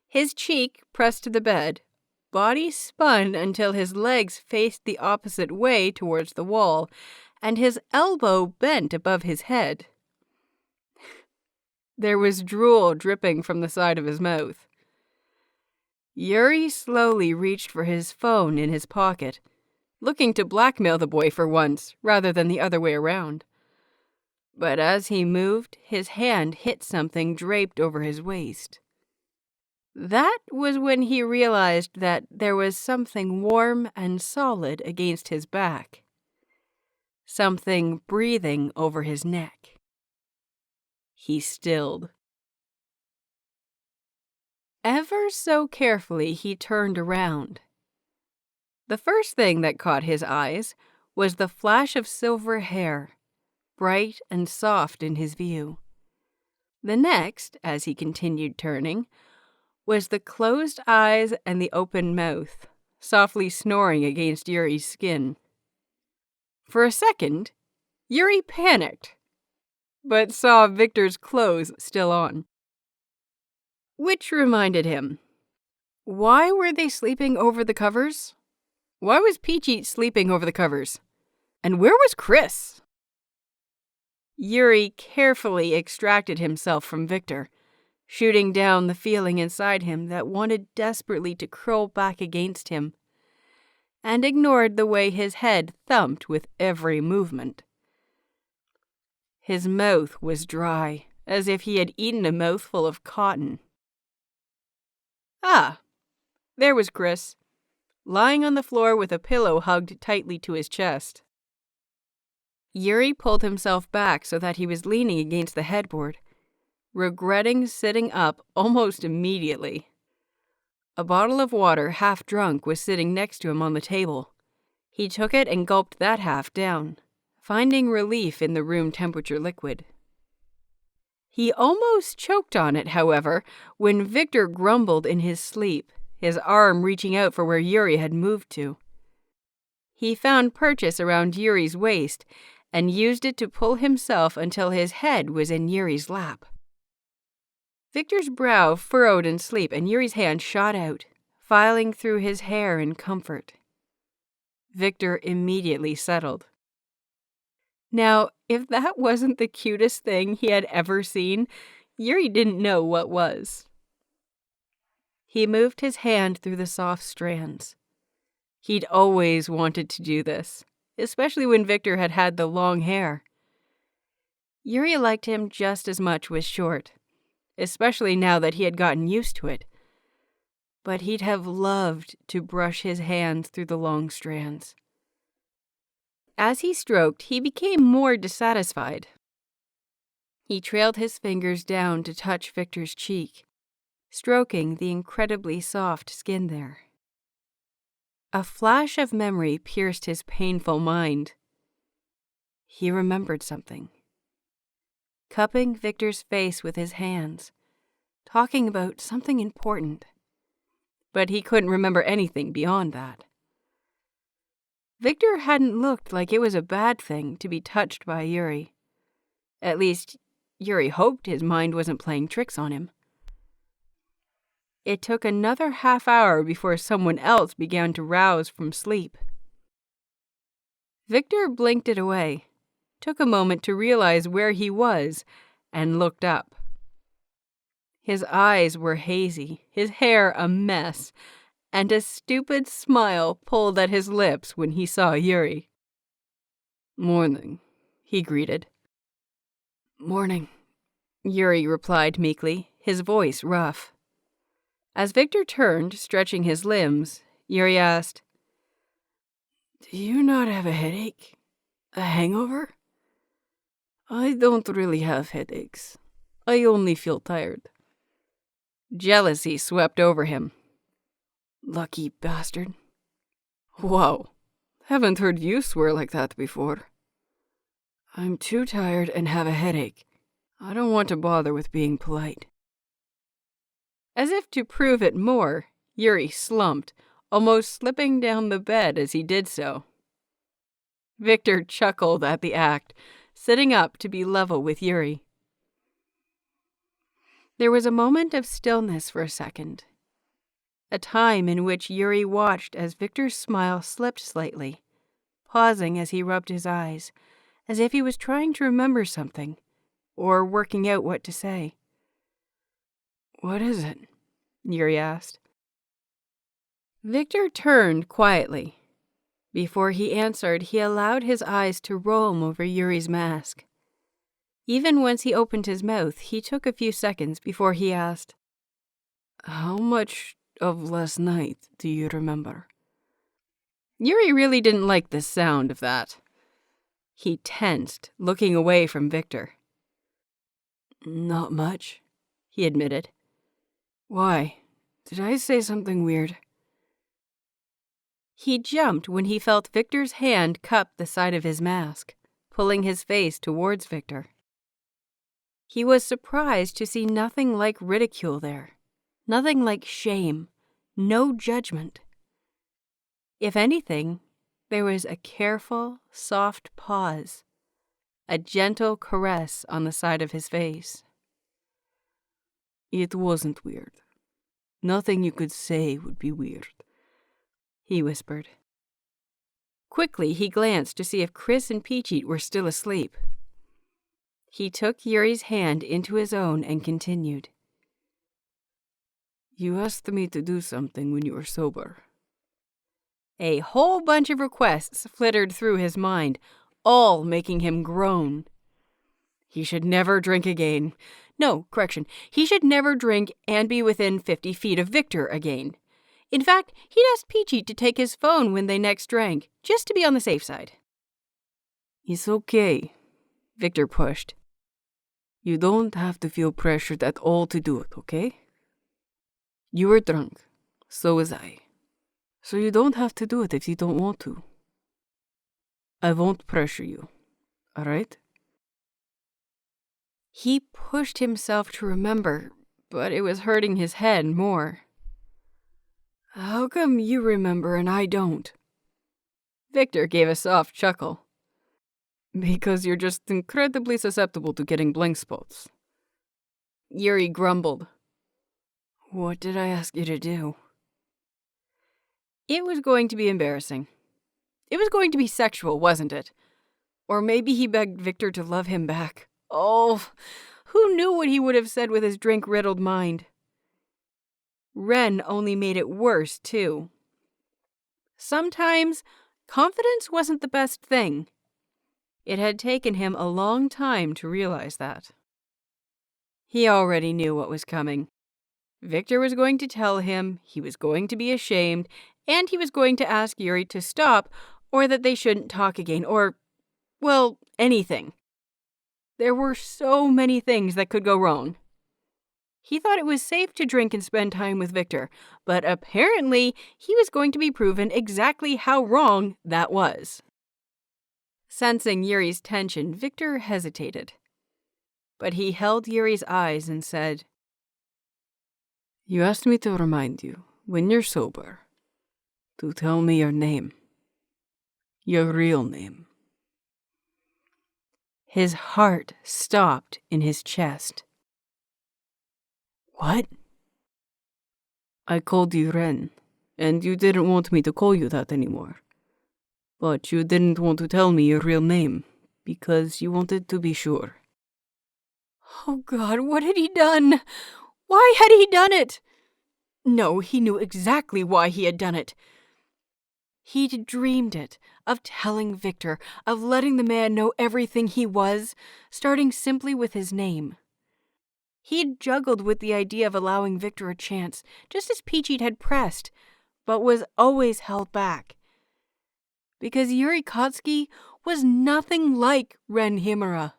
His cheek pressed to the bed, body spun until his legs faced the opposite way towards the wall, and his elbow bent above his head. There was drool dripping from the side of his mouth. Yuri slowly reached for his phone in his pocket, looking to blackmail the boy for once, rather than the other way around. But as he moved, his hand hit something draped over his waist. That was when he realized that there was something warm and solid against his back. Something breathing over his neck. He stilled. Ever so carefully, he turned around. The first thing that caught his eyes was the flash of silver hair, bright and soft in his view. The next, as he continued turning, was the closed eyes and the open mouth, softly snoring against Yuri's skin. For a second, Yuri panicked, but saw Victor's clothes still on. Which reminded him, why were they sleeping over the covers? Why was Peachy sleeping over the covers? And where was Chris? Yuri carefully extracted himself from Victor, shooting down the feeling inside him that wanted desperately to curl back against him, and ignored the way his head thumped with every movement. His mouth was dry, as if he had eaten a mouthful of cotton. Ah, there was Chris, lying on the floor with a pillow hugged tightly to his chest. Yuri pulled himself back so that he was leaning against the headboard, regretting sitting up almost immediately. A bottle of water, half drunk, was sitting next to him on the table. He took it and gulped that half down, finding relief in the room temperature liquid. He almost choked on it, however, when Victor grumbled in his sleep, his arm reaching out for where Yuri had moved to. He found purchase around Yuri's waist and used it to pull himself until his head was in Yuri's lap. Victor's brow furrowed in sleep and Yuri's hand shot out, filing through his hair in comfort. Victor immediately settled. Now, if that wasn't the cutest thing he had ever seen, Yuri didn't know what was. He moved his hand through the soft strands. He'd always wanted to do this, especially when Victor had had the long hair. Yuri liked him just as much with short, especially now that he had gotten used to it. But he'd have loved to brush his hands through the long strands. As he stroked, he became more dissatisfied. He trailed his fingers down to touch Victor's cheek, stroking the incredibly soft skin there. A flash of memory pierced his painful mind. He remembered something. Cupping Victor's face with his hands, talking about something important. But he couldn't remember anything beyond that. Victor hadn't looked like it was a bad thing to be touched by Yuri. At least, Yuri hoped his mind wasn't playing tricks on him. It took another half hour before someone else began to rouse from sleep. Victor blinked it away, took a moment to realize where he was, and looked up. His eyes were hazy, his hair a mess, and a stupid smile pulled at his lips when he saw Yuri. "Morning," he greeted. "Morning," Yuri replied meekly, his voice rough. As Victor turned, stretching his limbs, Yuri asked, "Do you not have a headache? A hangover?" "I don't really have headaches. I only feel tired." Jealousy swept over him. "Lucky bastard." "Whoa, haven't heard you swear like that before." "I'm too tired and have a headache. I don't want to bother with being polite." As if to prove it more, Yuri slumped, almost slipping down the bed as he did so. Victor chuckled at the act, sitting up to be level with Yuri. There was a moment of stillness for a second, a time in which Yuri watched as Victor's smile slipped slightly, pausing as he rubbed his eyes, as if he was trying to remember something, or working out what to say. "What is it?" Yuri asked. Victor turned quietly. Before he answered, he allowed his eyes to roam over Yuri's mask. Even once he opened his mouth, he took a few seconds before he asked, "How much of last night do you remember?" Yuri really didn't like the sound of that. He tensed, looking away from Victor. "Not much," he admitted. "Why? Did I say something weird?" He jumped when he felt Victor's hand cup the side of his mask, pulling his face towards Victor. He was surprised to see nothing like ridicule there, nothing like shame, no judgment. If anything, there was a careful, soft pause, a gentle caress on the side of his face. "It wasn't weird. Nothing you could say would be weird," he whispered. Quickly, he glanced to see if Chris and Peachy were still asleep. He took Yuri's hand into his own and continued. You asked me to do something when you were sober. A whole bunch of requests flittered through his mind, all making him groan. He should never drink again. No, correction. He should never drink and be within 50 feet of Victor again. In fact, he'd asked Peachy to take his phone when they next drank, just to be on the safe side. It's okay, Victor pushed. You don't have to feel pressured at all to do it, okay? You were drunk. So was I. So you don't have to do it if you don't want to. I won't pressure you, all right? He pushed himself to remember, but it was hurting his head more. How come you remember and I don't? Victor gave a soft chuckle. Because you're just incredibly susceptible to getting blank spots. Yuri grumbled. What did I ask you to do? It was going to be embarrassing. It was going to be sexual, wasn't it? Or maybe he begged Victor to love him back. Oh, who knew what he would have said with his drink-riddled mind? Ren only made it worse, too. Sometimes, confidence wasn't the best thing. It had taken him a long time to realize that. He already knew what was coming. Victor was going to tell him, he was going to be ashamed, and he was going to ask Yuri to stop, or that they shouldn't talk again, or, well, anything. There were so many things that could go wrong. He thought it was safe to drink and spend time with Victor, but apparently he was going to be proven exactly how wrong that was. Sensing Yuri's tension, Victor hesitated. But he held Yuri's eyes and said, You asked me to remind you, when you're sober, to tell me your name. Your real name. His heart stopped in his chest. What? I called you Ren, and you didn't want me to call you that anymore. But you didn't want to tell me your real name, because you wanted to be sure. Oh God, what had he done? Why had he done it? No, he knew exactly why he had done it. He'd dreamed it, of telling Victor, of letting the man know everything he was, starting simply with his name. He'd juggled with the idea of allowing Victor a chance, just as Peachy had pressed, but was always held back. Because Yuri Kotsky was nothing like Ren Himura.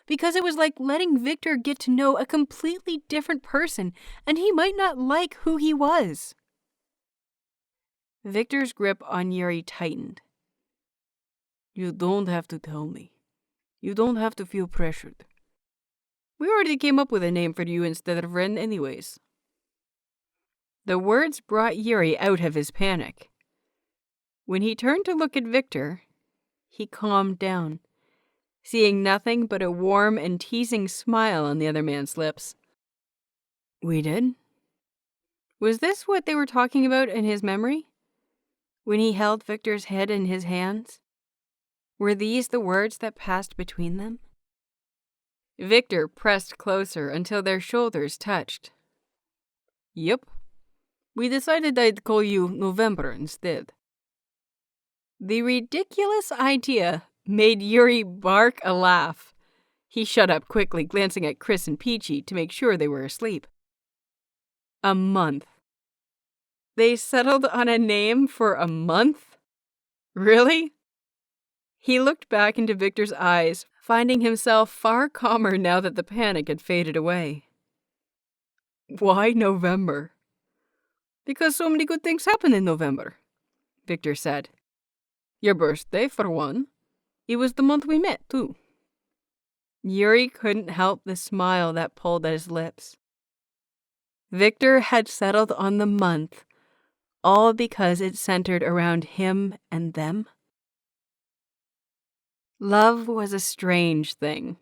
Because it was like letting Victor get to know a completely different person, and he might not like who he was. Victor's grip on Yuri tightened. You don't have to tell me. You don't have to feel pressured. We already came up with a name for you instead of Ren anyways. The words brought Yuri out of his panic. When he turned to look at Victor, he calmed down, seeing nothing but a warm and teasing smile on the other man's lips. We did? Was this what they were talking about in his memory? When he held Victor's head in his hands? Were these the words that passed between them? Victor pressed closer until their shoulders touched. Yep. We decided I'd call you November instead. The ridiculous idea made Yuri bark a laugh. He shut up quickly, glancing at Chris and Peachy to make sure they were asleep. A month. They settled on a name for a month? Really? He looked back into Victor's eyes, finding himself far calmer now that the panic had faded away. Why November? Because so many good things happen in November, Victor said. Your birthday, for one. It was the month we met, too. Yuri couldn't help the smile that pulled at his lips. Victor had settled on the month, all because it centered around him and them. Love was a strange thing.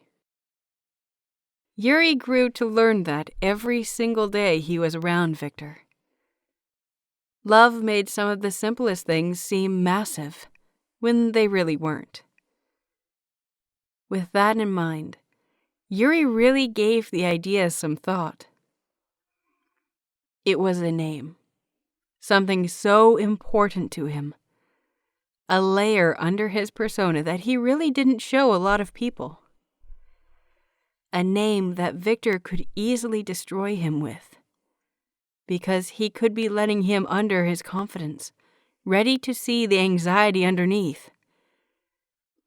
Yuri grew to learn that every single day he was around Victor. Love made some of the simplest things seem massive, when they really weren't. With that in mind, Yuri really gave the idea some thought. It was a name, something so important to him, a layer under his persona that he really didn't show a lot of people. A name that Victor could easily destroy him with, because he could be letting him under his confidence, ready to see the anxiety underneath.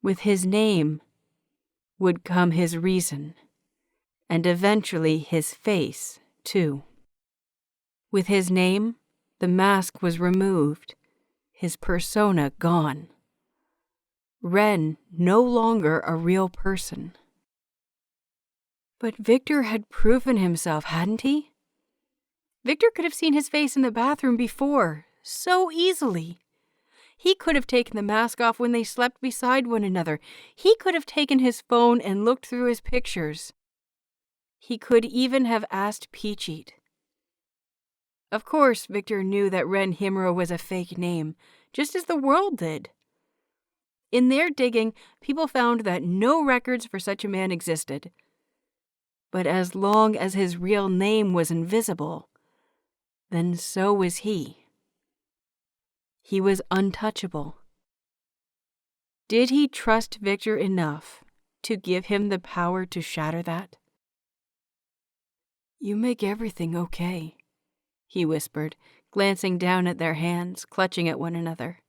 With his name would come his reason, and eventually his face, too. With his name, the mask was removed, his persona gone. Ren no longer a real person. But Victor had proven himself, hadn't he? Victor could have seen his face in the bathroom before, so easily. He could have taken the mask off when they slept beside one another. He could have taken his phone and looked through his pictures. He could even have asked Peachit. Of course, Victor knew that Ren Himura was a fake name, just as the world did. In their digging, people found that no records for such a man existed. But as long as his real name was invisible, then so was he. He was untouchable. Did he trust Victor enough to give him the power to shatter that? "You make everything okay," he whispered, glancing down at their hands, clutching at one another.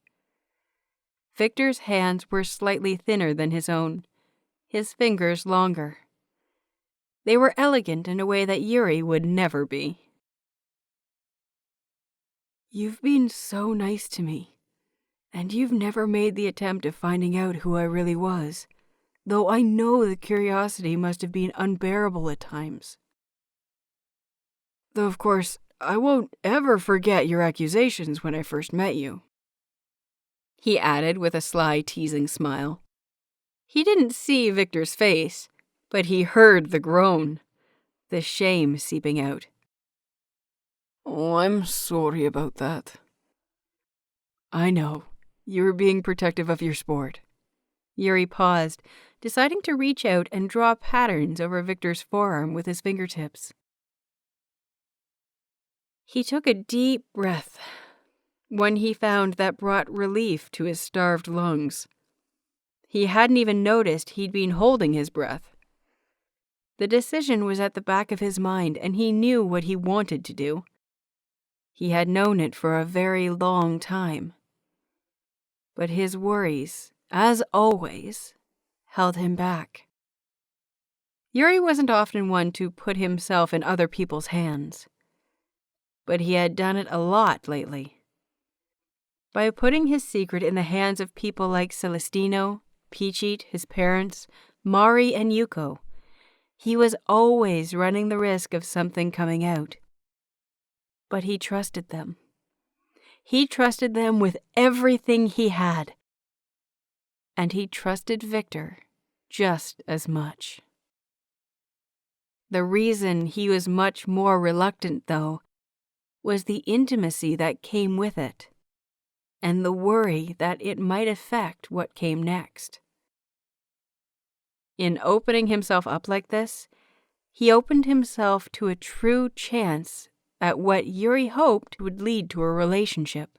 Victor's hands were slightly thinner than his own, his fingers longer. They were elegant in a way that Yuri would never be. "You've been so nice to me, and you've never made the attempt of finding out who I really was, though I know the curiosity must have been unbearable at times. Though, of course, I won't ever forget your accusations when I first met you," he added with a sly, teasing smile. He didn't see Victor's face, but he heard the groan, the shame seeping out. "Oh, I'm sorry about that." "I know. You were being protective of your sport." Yuri paused, deciding to reach out and draw patterns over Victor's forearm with his fingertips. He took a deep breath, one he found that brought relief to his starved lungs. He hadn't even noticed he'd been holding his breath. The decision was at the back of his mind, and he knew what he wanted to do. He had known it for a very long time. But his worries, as always, held him back. Yuri wasn't often one to put himself in other people's hands, but he had done it a lot lately. By putting his secret in the hands of people like Celestino, Peachit, his parents, Mari, and Yuko, he was always running the risk of something coming out. But he trusted them. He trusted them with everything he had. And he trusted Victor just as much. The reason he was much more reluctant, though, was the intimacy that came with it, and the worry that it might affect what came next. In opening himself up like this, he opened himself to a true chance at what Yuri hoped would lead to a relationship.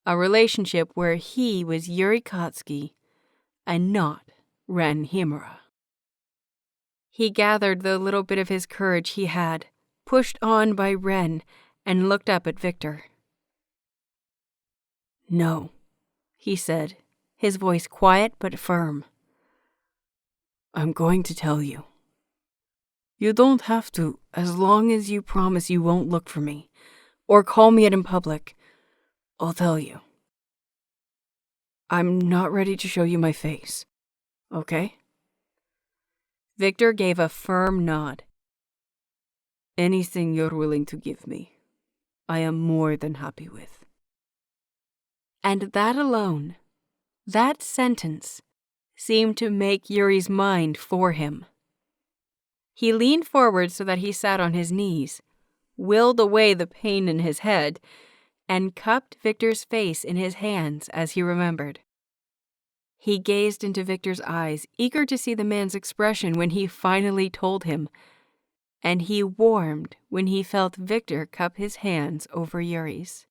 A relationship where he was Yuri Katsuki and not Ren Himura. He gathered the little bit of his courage he had, pushed on by Ren, and looked up at Victor. "No," he said, his voice quiet but firm. "I'm going to tell you. You don't have to, as long as you promise you won't look for me, or call me out in public. I'll tell you. I'm not ready to show you my face, okay?" Victor gave a firm nod. "Anything you're willing to give me, I am more than happy with." And that alone, that sentence, seemed to make Yuri's mind for him. He leaned forward so that he sat on his knees, willed away the pain in his head, and cupped Victor's face in his hands as he remembered. He gazed into Victor's eyes, eager to see the man's expression when he finally told him, and he warmed when he felt Victor cup his hands over Yuri's.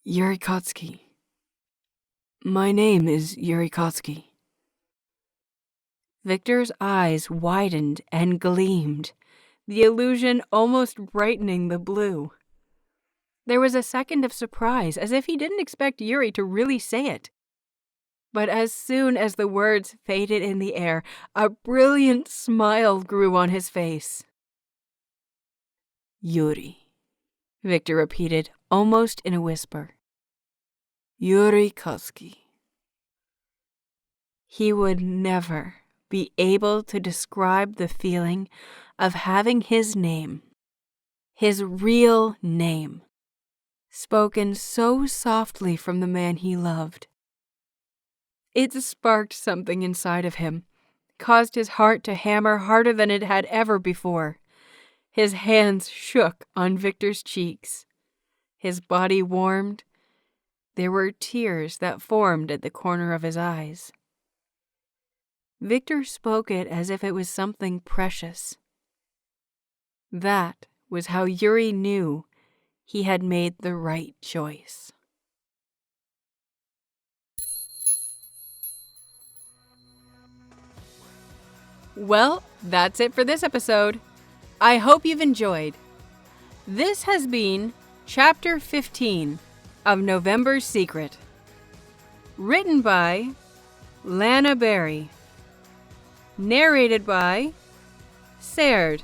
Yuri Kotsky. My name is Yuri Kotsky. Victor's eyes widened and gleamed, the illusion almost brightening the blue. There was a second of surprise, as if he didn't expect Yuri to really say it. But as soon as the words faded in the air, a brilliant smile grew on his face. Yuri, Victor repeated, almost in a whisper. Yuri Kotsky. He would never be able to describe the feeling of having his name, his real name, spoken so softly from the man he loved. It sparked something inside of him, caused his heart to hammer harder than it had ever before. His hands shook on Victor's cheeks. His body warmed. There were tears that formed at the corner of his eyes. Victor spoke it as if it was something precious. That was how Yuri knew he had made the right choice. Well, that's it for this episode. I hope you've enjoyed. This has been Chapter 15 of November's Secret. Written by LanaBerry. Narrated by Saird.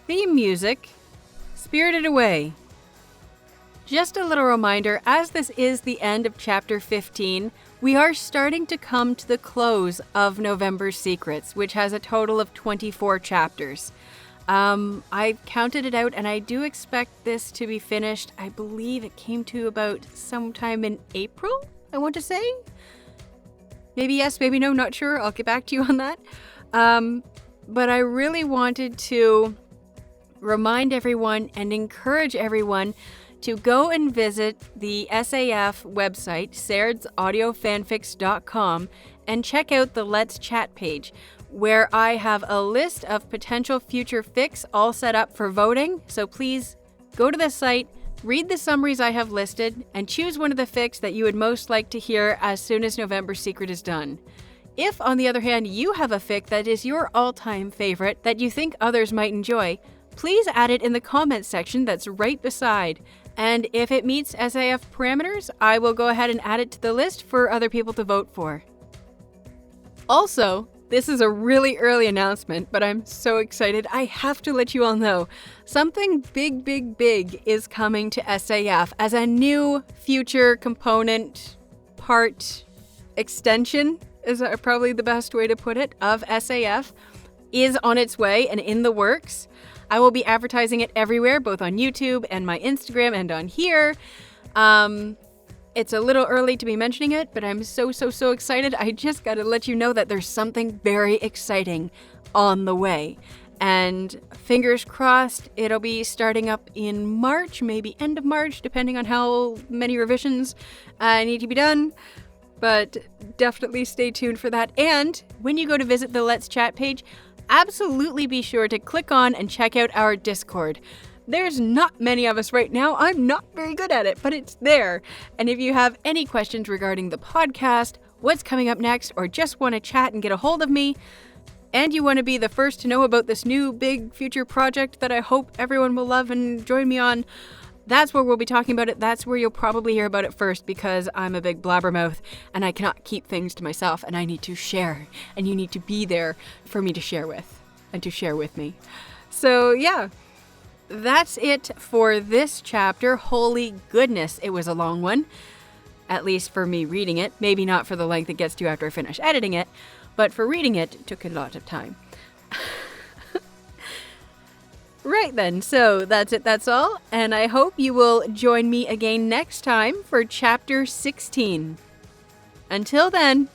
Theme music, Spirited Away. Just a little reminder, as this is the end of Chapter 15, we are starting to come to the close of November's Secrets, which has a total of 24 chapters. I counted it out, and I do expect this to be finished. I believe it came to about sometime in April, I want to say. Maybe yes, maybe no, not sure. I'll get back to you on that. But I really wanted to remind everyone and encourage everyone to go and visit the SAF website, sairdsAudioFanfics.com, and check out the Let's Chat page, where I have a list of potential future fics all set up for voting. So please go to the site, read the summaries I have listed, and choose one of the fics that you would most like to hear as soon as November's Secret is done. If, on the other hand, you have a fic that is your all-time favorite that you think others might enjoy, please add it in the comments section that's right beside. And if it meets SAF parameters, I will go ahead and add it to the list for other people to vote for. Also, this is a really early announcement, but I'm so excited. I have to let you all know. Something big is coming to SAF as a new future component part extension, is probably the best way to put it, of SAF, is on its way and in the works. I will be advertising it everywhere, both on YouTube and my Instagram and on here. It's a little early to be mentioning it, but I'm so excited. I just got to let you know that there's something very exciting on the way. And fingers crossed, it'll be starting up in March, maybe end of March, depending on how many revisions need to be done. But definitely stay tuned for that. And when you go to visit the Let's Chat page, absolutely be sure to click on and check out our Discord. There's not many of us right now. I'm not very good at it, but it's there. And if you have any questions regarding the podcast, what's coming up next, or just want to chat and get a hold of me, and you want to be the first to know about this new big future project that I hope everyone will love and join me on, that's where we'll be talking about it. That's where you'll probably hear about it first, because I'm a big blabbermouth and I cannot keep things to myself, and I need to share, and you need to be there for me to share with and to share with me. So yeah, that's it for this chapter. Holy goodness, it was a long one. At least for me reading it. Maybe not for the length it gets to after I finish editing it, but for reading it, it took a lot of time. Right then, so that's it, that's all, and I hope you will join me again next time for Chapter 16. Until then,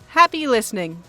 happy listening.